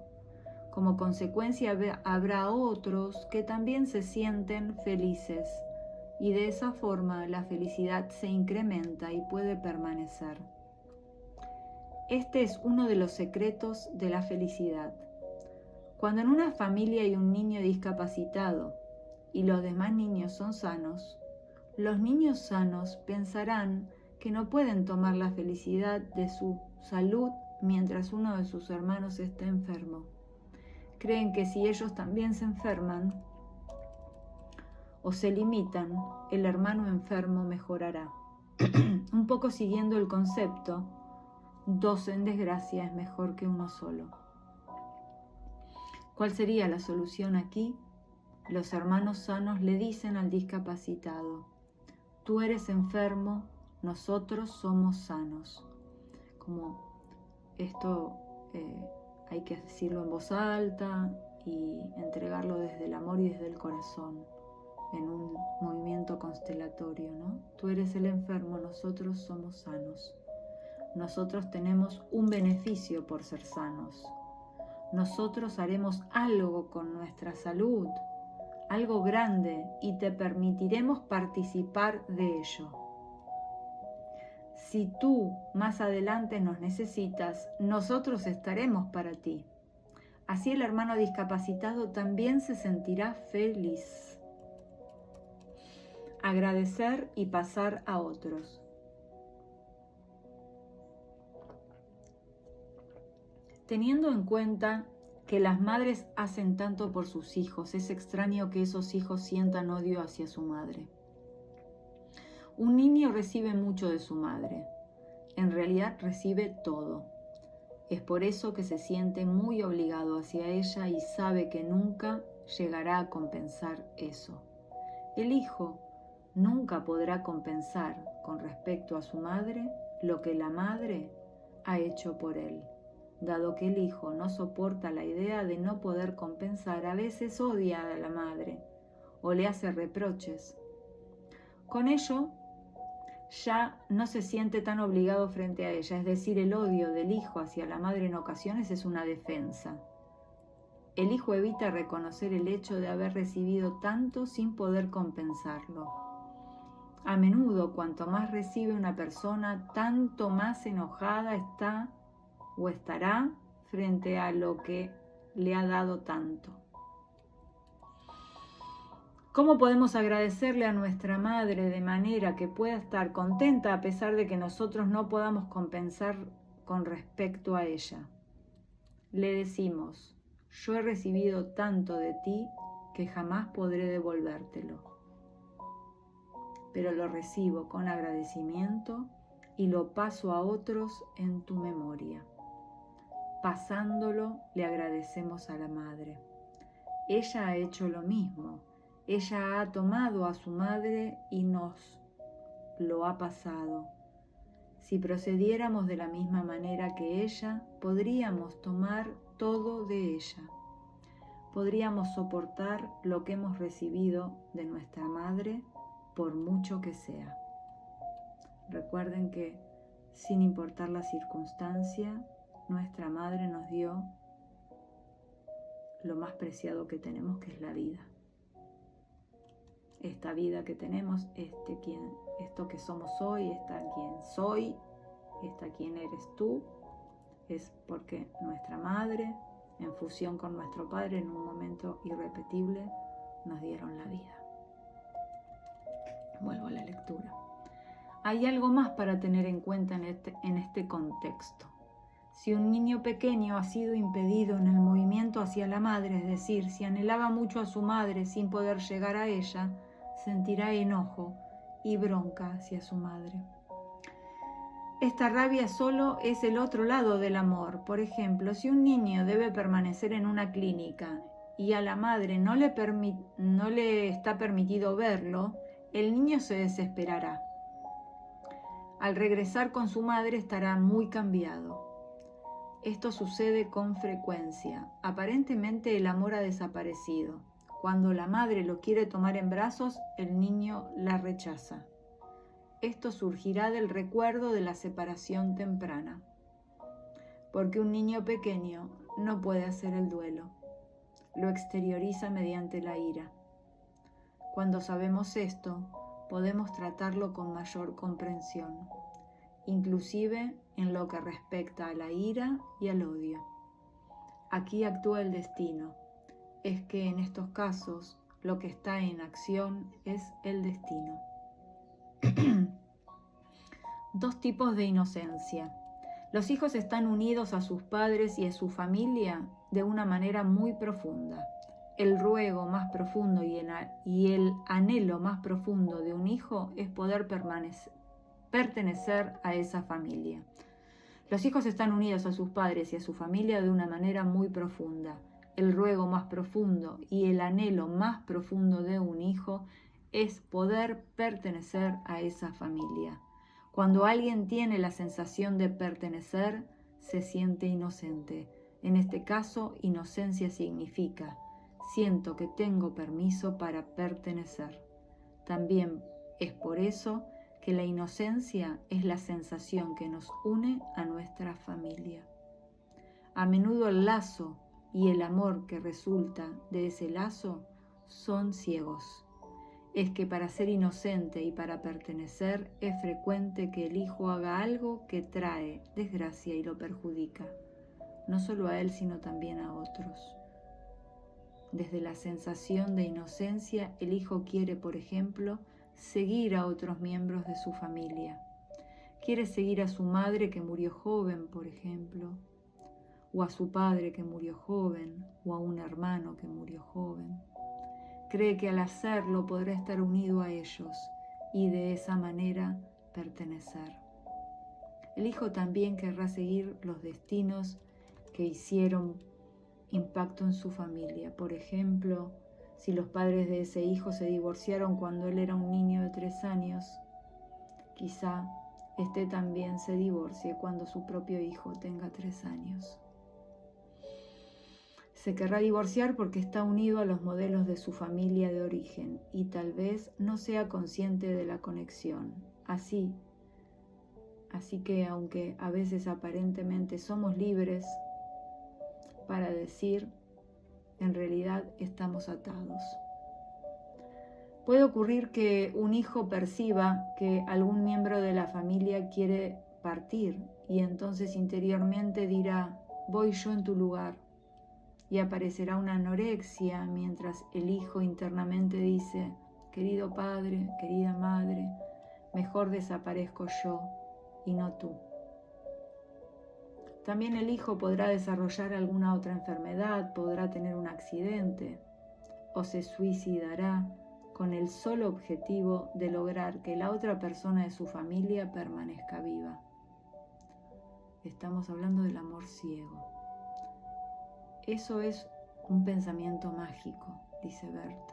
Como consecuencia habrá otros que también se sienten felices y de esa forma la felicidad se incrementa y puede permanecer. Este es uno de los secretos de la felicidad. Cuando en una familia hay un niño discapacitado y los demás niños son sanos, los niños sanos pensarán que no pueden tomar la felicidad de su salud mientras uno de sus hermanos está enfermo. Creen que si ellos también se enferman o se limitan, el hermano enfermo mejorará. Un poco siguiendo el concepto, 2 en desgracia es mejor que uno solo. ¿Cuál sería la solución aquí? Los hermanos sanos le dicen al discapacitado: tú eres enfermo, nosotros somos sanos. Como esto hay que decirlo en voz alta y entregarlo desde el amor y desde el corazón, en un movimiento constelatorio, ¿no? Tú eres el enfermo, nosotros somos sanos. Nosotros tenemos un beneficio por ser sanos. Nosotros haremos algo con nuestra salud, algo grande, y te permitiremos participar de ello. Si tú más adelante nos necesitas, nosotros estaremos para ti. Así el hermano discapacitado también se sentirá feliz. Agradecer y pasar a otros. Teniendo en cuenta que las madres hacen tanto por sus hijos, es extraño que esos hijos sientan odio hacia su madre. Un niño recibe mucho de su madre. En realidad recibe todo. Es por eso que se siente muy obligado hacia ella y sabe que nunca llegará a compensar eso. El hijo nunca podrá compensar con respecto a su madre lo que la madre ha hecho por él. Dado que el hijo no soporta la idea de no poder compensar, a veces odia a la madre o le hace reproches. Con ello, ya no se siente tan obligado frente a ella, es decir, el odio del hijo hacia la madre en ocasiones es una defensa. El hijo evita reconocer el hecho de haber recibido tanto sin poder compensarlo. A menudo, cuanto más recibe una persona, tanto más enojada está o estará frente a lo que le ha dado tanto. ¿Cómo podemos agradecerle a nuestra madre de manera que pueda estar contenta a pesar de que nosotros no podamos compensar con respecto a ella? le decimos: yo he recibido tanto de ti que jamás podré devolvértelo, pero lo recibo con agradecimiento y lo paso a otros en tu memoria. Pasándolo, le agradecemos a la madre. Ella ha hecho lo mismo. Ella ha tomado a su madre y nos lo ha pasado. Si procediéramos de la misma manera que ella, podríamos tomar todo de ella. Podríamos soportar lo que hemos recibido de nuestra madre, por mucho que sea. Recuerden que, sin importar la circunstancia, nuestra madre nos dio lo más preciado que tenemos, que es la vida. Esta vida que tenemos, esto que somos hoy, esta quien soy, esta quien eres tú, es porque nuestra madre, en fusión con nuestro padre, en un momento irrepetible, nos dieron la vida. Vuelvo a la lectura. Hay algo más para tener en cuenta en este contexto. Si un niño pequeño ha sido impedido en el movimiento hacia la madre, es decir, si anhelaba mucho a su madre sin poder llegar a ella, sentirá enojo y bronca hacia su madre. Esta rabia solo es el otro lado del amor. Por ejemplo, si un niño debe permanecer en una clínica y a la madre no le está permitido verlo, el niño se desesperará. Al regresar con su madre estará muy cambiado. Esto sucede con frecuencia. Aparentemente el amor ha desaparecido. Cuando la madre lo quiere tomar en brazos, el niño la rechaza. Esto surgirá del recuerdo de la separación temprana, porque un niño pequeño no puede hacer el duelo. Lo exterioriza mediante la ira. Cuando sabemos esto, podemos tratarlo con mayor comprensión, inclusive en lo que respecta a la ira y al odio. Aquí actúa el destino. Es que en estos casos lo que está en acción es el destino. Dos tipos de inocencia. Los hijos están unidos a sus padres y a su familia de una manera muy profunda. El ruego más profundo y el anhelo más profundo de un hijo es poder pertenecer a esa familia. Los hijos están unidos a sus padres y a su familia de una manera muy profunda. El ruego más profundo y el anhelo más profundo de un hijo es poder pertenecer a esa familia. Cuando alguien tiene la sensación de pertenecer, se siente inocente. En este caso, inocencia significa: siento que tengo permiso para pertenecer. También es por eso que la inocencia es la sensación que nos une a nuestra familia. A menudo el lazo y el amor que resulta de ese lazo son ciegos. Es que para ser inocente y para pertenecer es frecuente que el hijo haga algo que trae desgracia y lo perjudica, no solo a él sino también a otros. Desde la sensación de inocencia, el hijo quiere, por ejemplo, seguir a otros miembros de su familia. Quiere seguir a su madre que murió joven, por ejemplo, o a su padre que murió joven, o a un hermano que murió joven. Cree que al hacerlo podrá estar unido a ellos y de esa manera pertenecer. El hijo también querrá seguir los destinos que hicieron impacto en su familia. Por ejemplo, si los padres de ese hijo se divorciaron cuando él era un niño de 3 años, quizá éste también se divorcie cuando su propio hijo tenga 3 años. Se querrá divorciar porque está unido a los modelos de su familia de origen y tal vez no sea consciente de la conexión. Así que aunque a veces aparentemente somos libres para decir, en realidad estamos atados. Puede ocurrir que un hijo perciba que algún miembro de la familia quiere partir y entonces interiormente dirá: voy yo en tu lugar. Y aparecerá una anorexia mientras el hijo internamente dice: querido padre, querida madre, mejor desaparezco yo y no tú. También el hijo podrá desarrollar alguna otra enfermedad, podrá tener un accidente o se suicidará con el solo objetivo de lograr que la otra persona de su familia permanezca viva. Estamos hablando del amor ciego. Eso es un pensamiento mágico, dice Bert.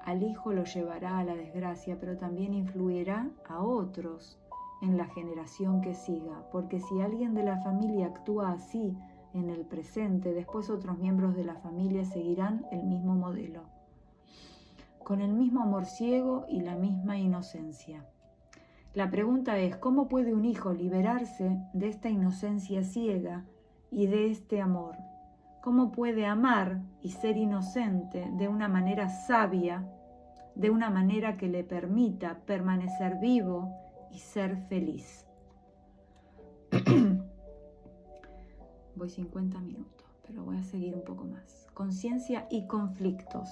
Al hijo lo llevará a la desgracia, pero también influirá a otros en la generación que siga, porque si alguien de la familia actúa así en el presente, después otros miembros de la familia seguirán el mismo modelo, con el mismo amor ciego y la misma inocencia. La pregunta es, ¿cómo puede un hijo liberarse de esta inocencia ciega y de este amor? ¿Cómo puede amar y ser inocente de una manera sabia, de una manera que le permita permanecer vivo y ser feliz? Voy 50 minutos, pero voy a seguir un poco más. Conciencia y conflictos.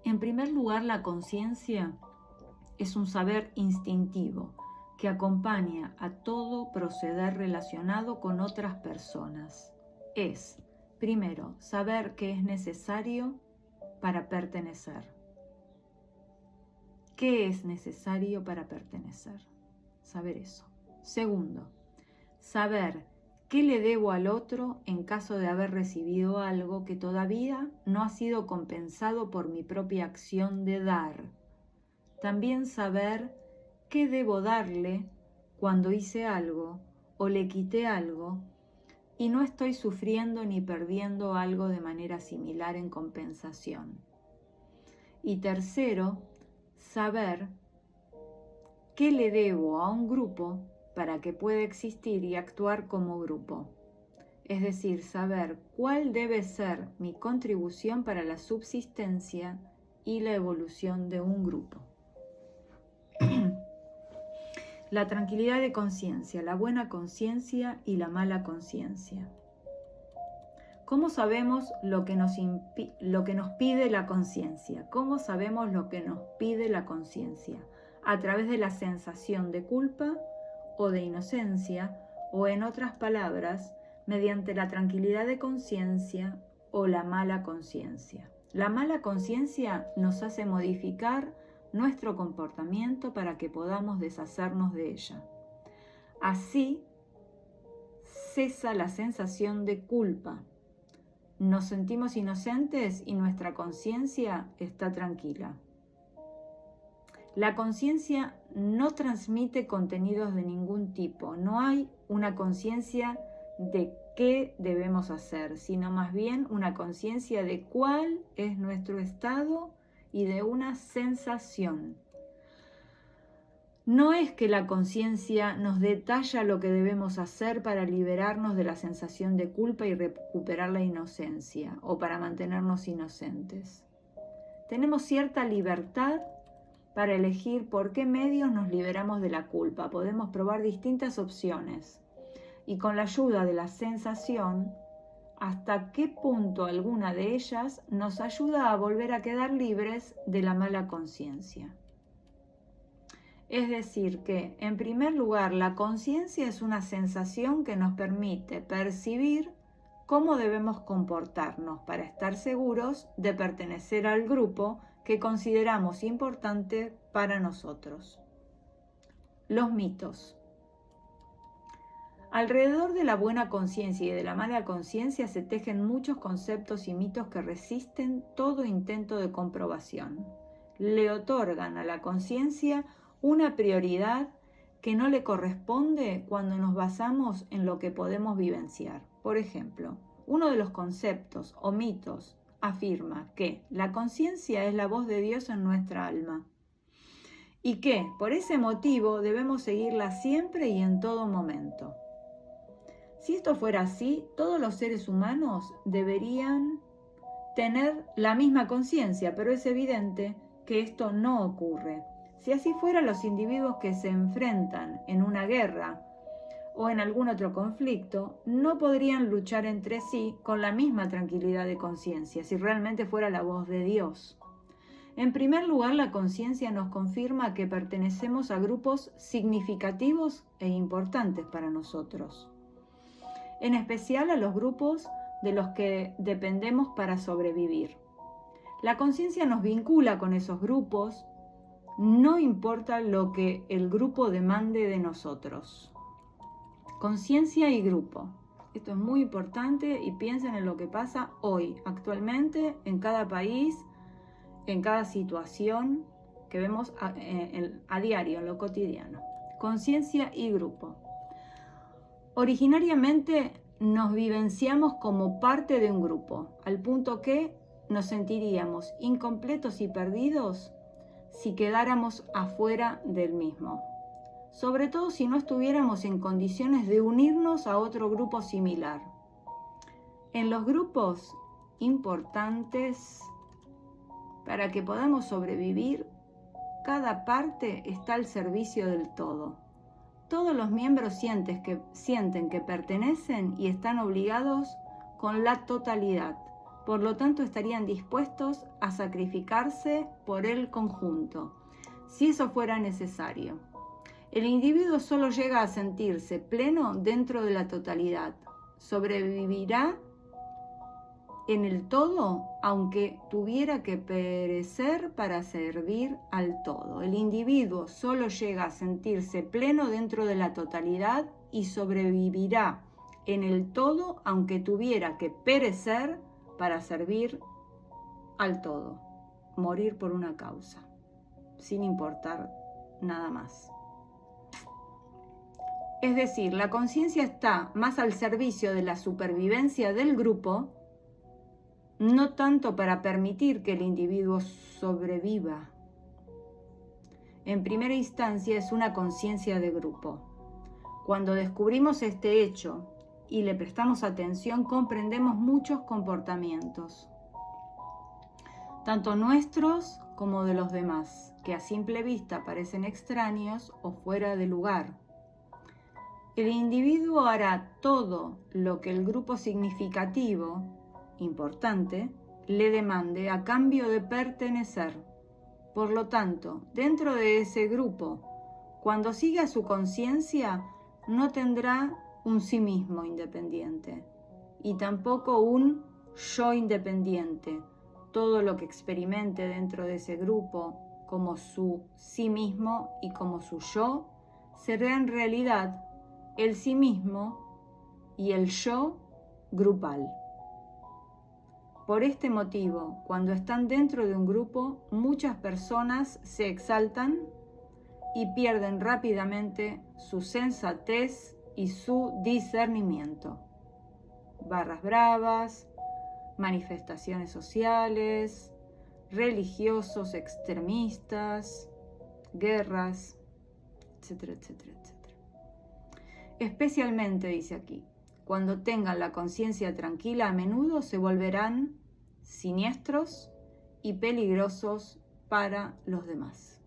En primer lugar, la conciencia es un saber instintivo que acompaña a todo proceder relacionado con otras personas. Es, primero, saber qué es necesario para pertenecer. ¿Qué es necesario para pertenecer? Saber eso. Segundo, saber qué le debo al otro en caso de haber recibido algo que todavía no ha sido compensado por mi propia acción de dar. También saber qué debo darle cuando hice algo o le quité algo y no estoy sufriendo ni perdiendo algo de manera similar en compensación. Y tercero, saber qué le debo a un grupo para que pueda existir y actuar como grupo. Es decir, saber cuál debe ser mi contribución para la subsistencia y la evolución de un grupo. La tranquilidad de conciencia, la buena conciencia y la mala conciencia. ¿Cómo sabemos lo que nos pide la conciencia? ¿Cómo sabemos lo que nos pide la conciencia? A través de la sensación de culpa o de inocencia, o en otras palabras, mediante la tranquilidad de conciencia o la mala conciencia. La mala conciencia nos hace modificar nuestro comportamiento para que podamos deshacernos de ella. Así cesa la sensación de culpa. Nos sentimos inocentes y nuestra conciencia está tranquila. La conciencia no transmite contenidos de ningún tipo. No hay una conciencia de qué debemos hacer, sino más bien una conciencia de cuál es nuestro estado y de una sensación. No es que la conciencia nos detalla lo que debemos hacer para liberarnos de la sensación de culpa y recuperar la inocencia, o para mantenernos inocentes. Tenemos cierta libertad para elegir por qué medios nos liberamos de la culpa. Podemos probar distintas opciones y con la ayuda de la sensación, hasta qué punto alguna de ellas nos ayuda a volver a quedar libres de la mala conciencia. Es decir que, en primer lugar, la conciencia es una sensación que nos permite percibir cómo debemos comportarnos para estar seguros de pertenecer al grupo que consideramos importante para nosotros. Los mitos. Alrededor de la buena conciencia y de la mala conciencia se tejen muchos conceptos y mitos que resisten todo intento de comprobación. Le otorgan a la conciencia una prioridad que no le corresponde cuando nos basamos en lo que podemos vivenciar. Por ejemplo, uno de los conceptos o mitos afirma que la conciencia es la voz de Dios en nuestra alma y que, por ese motivo, debemos seguirla siempre y en todo momento. Si esto fuera así, todos los seres humanos deberían tener la misma conciencia, pero es evidente que esto no ocurre. Si así fuera, los individuos que se enfrentan en una guerra o en algún otro conflicto no podrían luchar entre sí con la misma tranquilidad de conciencia, si realmente fuera la voz de Dios. En primer lugar, la conciencia nos confirma que pertenecemos a grupos significativos e importantes para nosotros, en especial a los grupos de los que dependemos para sobrevivir. La conciencia nos vincula con esos grupos, no importa lo que el grupo demande de nosotros. Conciencia y grupo. Esto es muy importante y piensen en lo que pasa hoy, actualmente, en cada país, en cada situación que vemos a diario, en lo cotidiano. Conciencia y grupo. Originariamente nos vivenciamos como parte de un grupo, al punto que nos sentiríamos incompletos y perdidos si quedáramos afuera del mismo. Sobre todo si no estuviéramos en condiciones de unirnos a otro grupo similar. En los grupos importantes, para que podamos sobrevivir, cada parte está al servicio del todo. Todos los miembros sienten que pertenecen y están obligados con la totalidad. Por lo tanto, estarían dispuestos a sacrificarse por el conjunto, si eso fuera necesario. El individuo solo llega a sentirse pleno dentro de la totalidad. Sobrevivirá en el todo, aunque tuviera que perecer para servir al todo. El individuo solo llega a sentirse pleno dentro de la totalidad y sobrevivirá en el todo, aunque tuviera que perecer para servir al todo. Morir por una causa, sin importar nada más. Es decir, la conciencia está más al servicio de la supervivencia del grupo, no tanto para permitir que el individuo sobreviva. En primera instancia es una conciencia de grupo. Cuando descubrimos este hecho y le prestamos atención, comprendemos muchos comportamientos, tanto nuestros como de los demás, que a simple vista parecen extraños o fuera de lugar. El individuo hará todo lo que el grupo significativo, importante, le demande a cambio de pertenecer. Por lo tanto, dentro de ese grupo, cuando siga su conciencia, no tendrá un sí mismo independiente y tampoco un yo independiente. Todo lo que experimente dentro de ese grupo como su sí mismo y como su yo será en realidad el sí mismo y el yo grupal. Por este motivo, cuando están dentro de un grupo, muchas personas se exaltan y pierden rápidamente su sensatez y su discernimiento. Barras bravas, manifestaciones sociales, religiosos extremistas, guerras, etcétera, etcétera, etcétera. Especialmente, dice aquí, cuando tengan la conciencia tranquila, a menudo se volverán siniestros y peligrosos para los demás.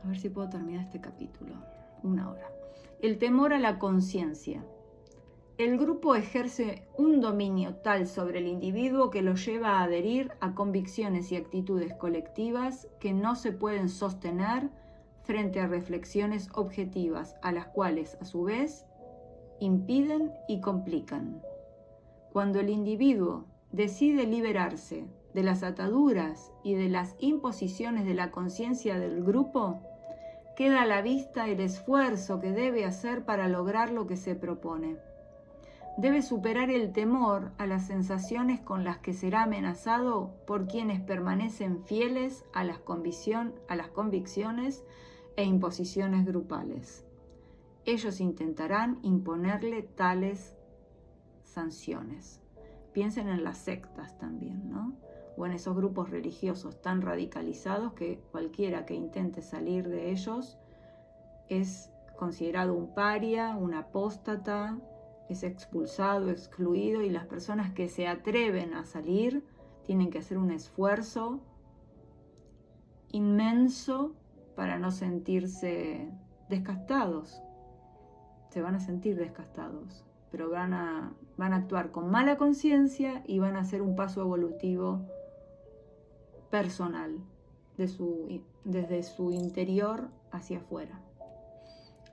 A ver si puedo terminar este capítulo. 1 hora. El temor a la conciencia. El grupo ejerce un dominio tal sobre el individuo que lo lleva a adherir a convicciones y actitudes colectivas que no se pueden sostener frente a reflexiones objetivas, a las cuales, a su vez, impiden y complican. Cuando el individuo decide liberarse de las ataduras y de las imposiciones de la conciencia del grupo, queda a la vista el esfuerzo que debe hacer para lograr lo que se propone. Debe superar el temor a las sensaciones con las que será amenazado por quienes permanecen fieles a las convicciones e imposiciones grupales. Ellos intentarán imponerle tales sanciones. Piensen en las sectas también, ¿no? O en esos grupos religiosos tan radicalizados que cualquiera que intente salir de ellos es considerado un paria, un apóstata, es expulsado, excluido, y las personas que se atreven a salir tienen que hacer un esfuerzo inmenso para no sentirse descastados. Se van a sentir descastados. pero van a actuar con mala conciencia y van a hacer un paso evolutivo personal, desde su interior hacia afuera.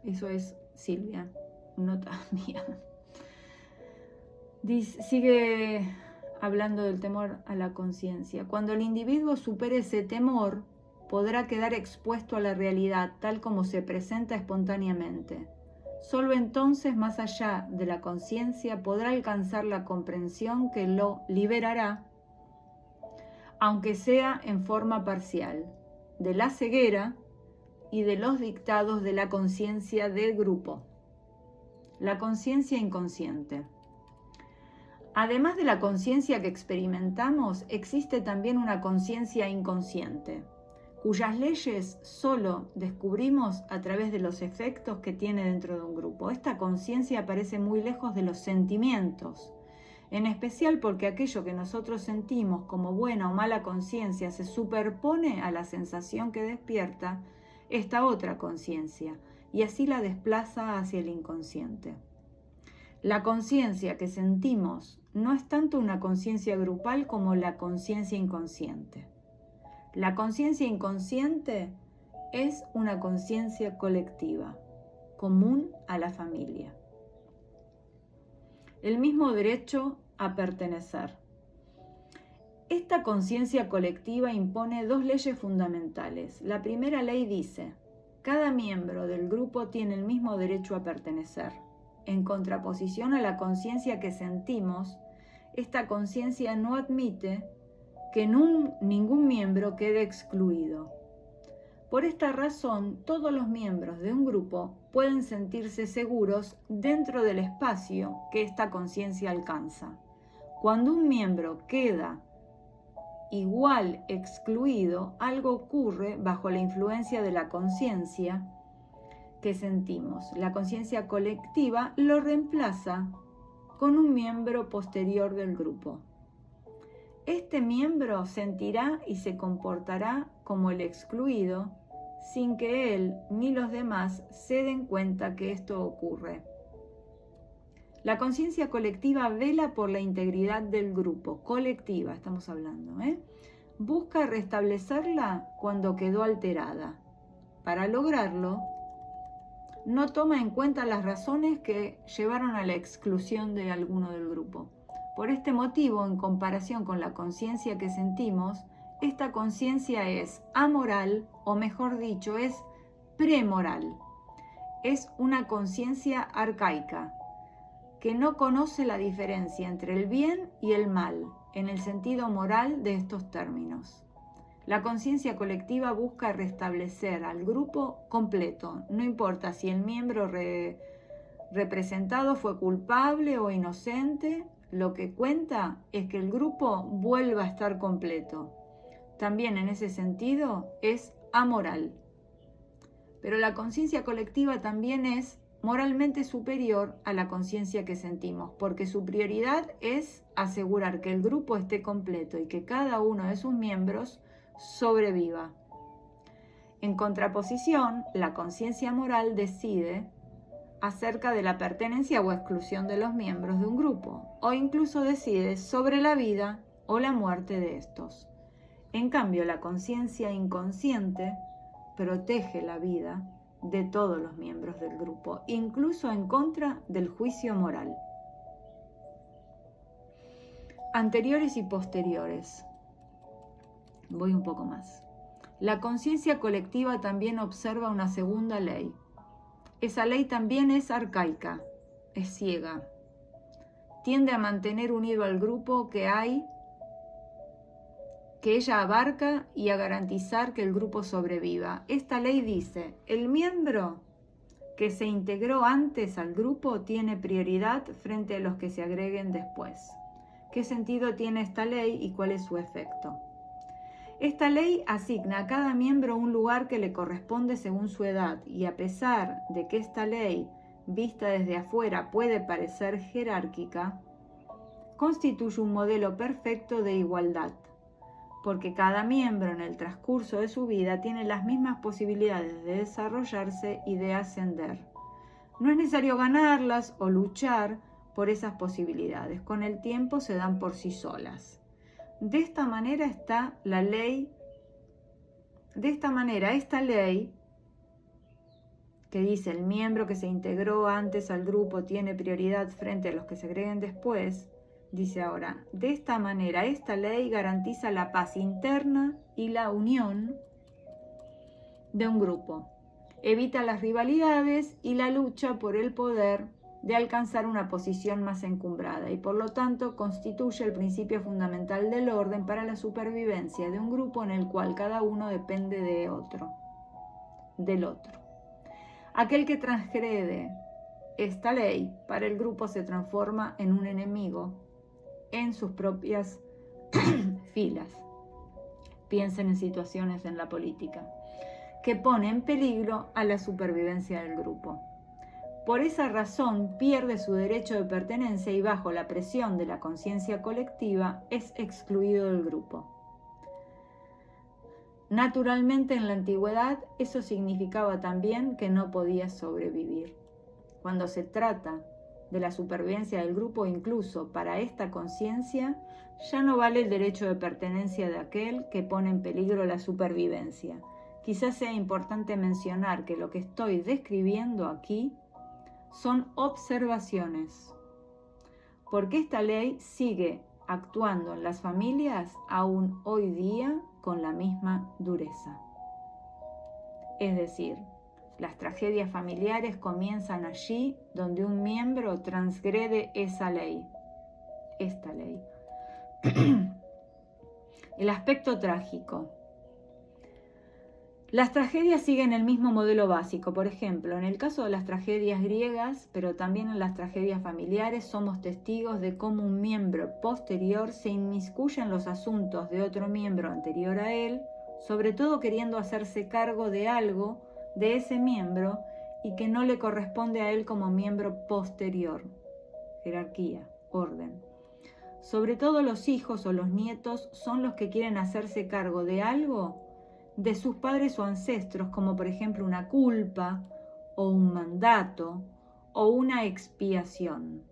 Eso es Silvia, nota mía. Sigue hablando del temor a la conciencia. Cuando el individuo supere ese temor, podrá quedar expuesto a la realidad tal como se presenta espontáneamente. Solo entonces, más allá de la conciencia, podrá alcanzar la comprensión que lo liberará, aunque sea en forma parcial, de la ceguera y de los dictados de la conciencia del grupo. La conciencia inconsciente. Además de la conciencia que experimentamos, existe también una conciencia inconsciente, cuyas leyes solo descubrimos a través de los efectos que tiene dentro de un grupo. Esta conciencia aparece muy lejos de los sentimientos, en especial porque aquello que nosotros sentimos como buena o mala conciencia se superpone a la sensación que despierta esta otra conciencia y así la desplaza hacia el inconsciente. La conciencia que sentimos no es tanto una conciencia grupal como la conciencia inconsciente. La conciencia inconsciente es una conciencia colectiva, común a la familia. El mismo derecho a pertenecer. Esta conciencia colectiva impone dos leyes fundamentales. La primera ley dice: cada miembro del grupo tiene el mismo derecho a pertenecer. En contraposición a la conciencia que sentimos, esta conciencia no admite que ningún miembro quede excluido. Por esta razón, todos los miembros de un grupo pueden sentirse seguros dentro del espacio que esta conciencia alcanza. Cuando un miembro queda igual excluido, algo ocurre bajo la influencia de la conciencia que sentimos. La conciencia colectiva lo reemplaza con un miembro posterior del grupo. Este miembro sentirá y se comportará como el excluido sin que él ni los demás se den cuenta que esto ocurre. La conciencia colectiva vela por la integridad del grupo, colectiva estamos hablando, busca restablecerla cuando quedó alterada. Para lograrlo, no toma en cuenta las razones que llevaron a la exclusión de alguno del grupo. Por este motivo, en comparación con la conciencia que sentimos, esta conciencia es amoral, o mejor dicho, es premoral. Es una conciencia arcaica, que no conoce la diferencia entre el bien y el mal, en el sentido moral de estos términos. La conciencia colectiva busca restablecer al grupo completo, no importa si el miembro representado fue culpable o inocente, lo que cuenta es que el grupo vuelva a estar completo. También en ese sentido es amoral. Pero la conciencia colectiva también es moralmente superior a la conciencia que sentimos, porque su prioridad es asegurar que el grupo esté completo y que cada uno de sus miembros sobreviva. En contraposición, la conciencia moral decide acerca de la pertenencia o exclusión de los miembros de un grupo, o incluso decide sobre la vida o la muerte de estos. En cambio, la conciencia inconsciente protege la vida de todos los miembros del grupo, incluso en contra del juicio moral. Anteriores y posteriores. Voy un poco más. La conciencia colectiva también observa una segunda ley. Esa ley también es arcaica, es ciega. Tiende a mantener unido al grupo que ella abarca y a garantizar que el grupo sobreviva. Esta ley dice: el miembro que se integró antes al grupo tiene prioridad frente a los que se agreguen después. ¿Qué sentido tiene esta ley y cuál es su efecto? Esta ley asigna a cada miembro un lugar que le corresponde según su edad, y a pesar de que esta ley, vista desde afuera, puede parecer jerárquica, constituye un modelo perfecto de igualdad, porque cada miembro en el transcurso de su vida tiene las mismas posibilidades de desarrollarse y de ascender. No es necesario ganarlas o luchar por esas posibilidades. Con el tiempo se dan por sí solas. De esta manera está la ley. De esta manera, esta ley que dice el miembro que se integró antes al grupo tiene prioridad frente a los que se agreguen después, dice ahora, de esta manera esta ley garantiza la paz interna y la unión de un grupo, evita las rivalidades y la lucha por el poder de alcanzar una posición más encumbrada y por lo tanto constituye el principio fundamental del orden para la supervivencia de un grupo en el cual cada uno depende del otro. Aquel que transgrede esta ley para el grupo se transforma en un enemigo en sus propias filas. Piensen en situaciones en la política que pone en peligro a la supervivencia del grupo. Por esa razón pierde su derecho de pertenencia y bajo la presión de la conciencia colectiva es excluido del grupo. Naturalmente en la antigüedad eso significaba también que no podía sobrevivir. Cuando se trata de la supervivencia del grupo, incluso para esta conciencia, ya no vale el derecho de pertenencia de aquel que pone en peligro la supervivencia. Quizás sea importante mencionar que lo que estoy describiendo aquí son observaciones, porque esta ley sigue actuando en las familias aún hoy día con la misma dureza. Es decir, las tragedias familiares comienzan allí donde un miembro transgrede esa ley, esta ley. El aspecto trágico. Las tragedias siguen el mismo modelo básico. Por ejemplo, en el caso de las tragedias griegas, pero también en las tragedias familiares, somos testigos de cómo un miembro posterior se inmiscuye en los asuntos de otro miembro anterior a él, sobre todo queriendo hacerse cargo de algo de ese miembro y que no le corresponde a él como miembro posterior. Jerarquía, orden. Sobre todo los hijos o los nietos son los que quieren hacerse cargo de algo de sus padres o ancestros, como por ejemplo una culpa o un mandato o una expiación.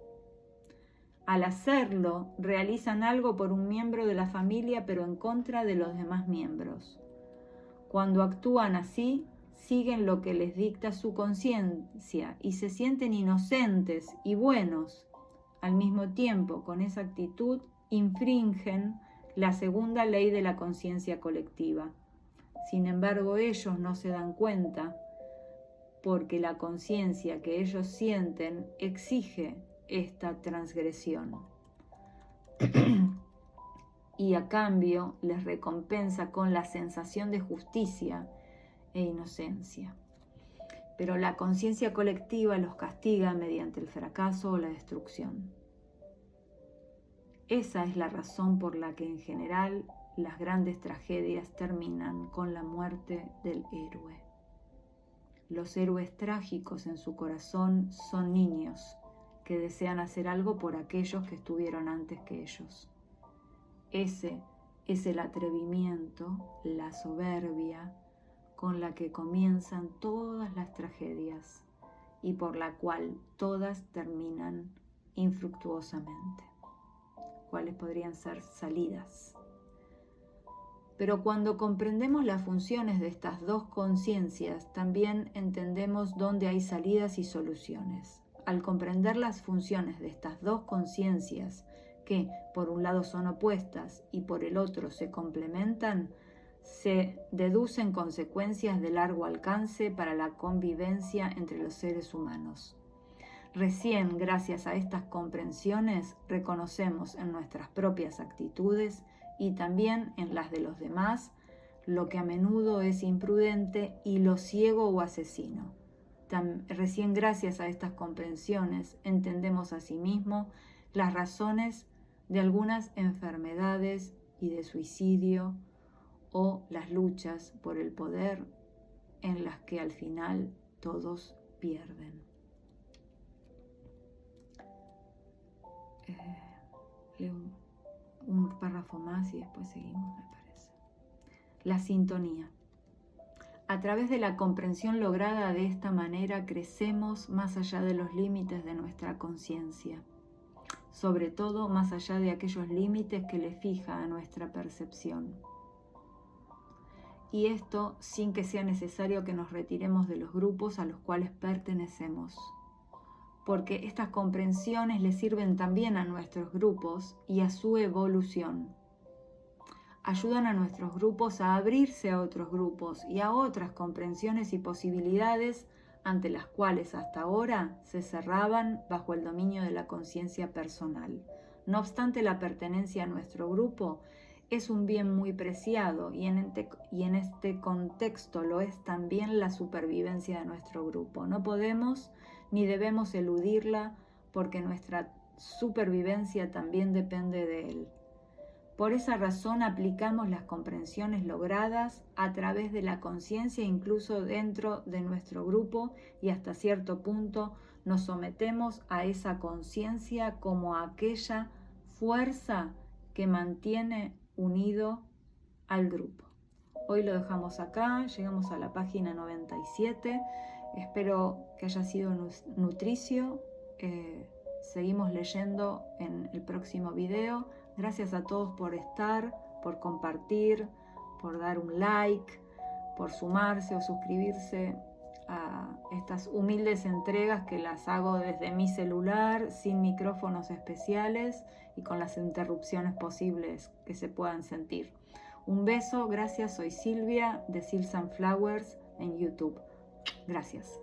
Al hacerlo, realizan algo por un miembro de la familia, pero en contra de los demás miembros. Cuando actúan así, siguen lo que les dicta su conciencia y se sienten inocentes y buenos. Al mismo tiempo, con esa actitud, infringen la segunda ley de la conciencia colectiva. Sin embargo, ellos no se dan cuenta porque la conciencia que ellos sienten exige esta transgresión. Y a cambio les recompensa con la sensación de justicia e inocencia. Pero la conciencia colectiva los castiga mediante el fracaso o la destrucción. Esa es la razón por la que en general las grandes tragedias terminan con la muerte del héroe. Los héroes trágicos en su corazón son niños que desean hacer algo por aquellos que estuvieron antes que ellos. Ese es el atrevimiento, la soberbia con la que comienzan todas las tragedias y por la cual todas terminan infructuosamente. ¿Cuáles podrían ser salidas? Pero cuando comprendemos las funciones de estas dos conciencias, también entendemos dónde hay salidas y soluciones. Al comprender las funciones de estas dos conciencias, que por un lado son opuestas y por el otro se complementan, se deducen consecuencias de largo alcance para la convivencia entre los seres humanos. Recién, gracias a estas comprensiones, reconocemos en nuestras propias actitudes y también en las de los demás lo que a menudo es imprudente y lo ciego o asesino. Recién gracias a estas comprensiones entendemos asimismo las razones de algunas enfermedades y de suicidio o las luchas por el poder en las que al final todos pierden. Leo un párrafo más y después seguimos, me parece. La sintonía. A través de la comprensión lograda de esta manera crecemos más allá de los límites de nuestra conciencia. sobre todo más allá de aquellos límites que le fija a nuestra percepción. Y esto sin que sea necesario que nos retiremos de los grupos a los cuales pertenecemos, porque estas comprensiones le sirven también a nuestros grupos y a su evolución. Ayudan a nuestros grupos a abrirse a otros grupos y a otras comprensiones y posibilidades ante las cuales hasta ahora se cerraban bajo el dominio de la conciencia personal. No obstante, la pertenencia a nuestro grupo es un bien muy preciado y en este contexto lo es también la supervivencia de nuestro grupo. No podemos ni debemos eludirla porque nuestra supervivencia también depende de él. Por esa razón aplicamos las comprensiones logradas a través de la conciencia incluso dentro de nuestro grupo y hasta cierto punto nos sometemos a esa conciencia como a aquella fuerza que mantiene unido al grupo. Hoy lo dejamos acá, llegamos a la página 97. Espero que haya sido nutricio. Seguimos leyendo en el próximo video. Gracias a todos por estar, por compartir, por dar un like, por sumarse o suscribirse a estas humildes entregas que las hago desde mi celular, sin micrófonos especiales y con las interrupciones posibles que se puedan sentir. Un beso, gracias, soy Silvia de Sil Sunflowers en YouTube. Gracias.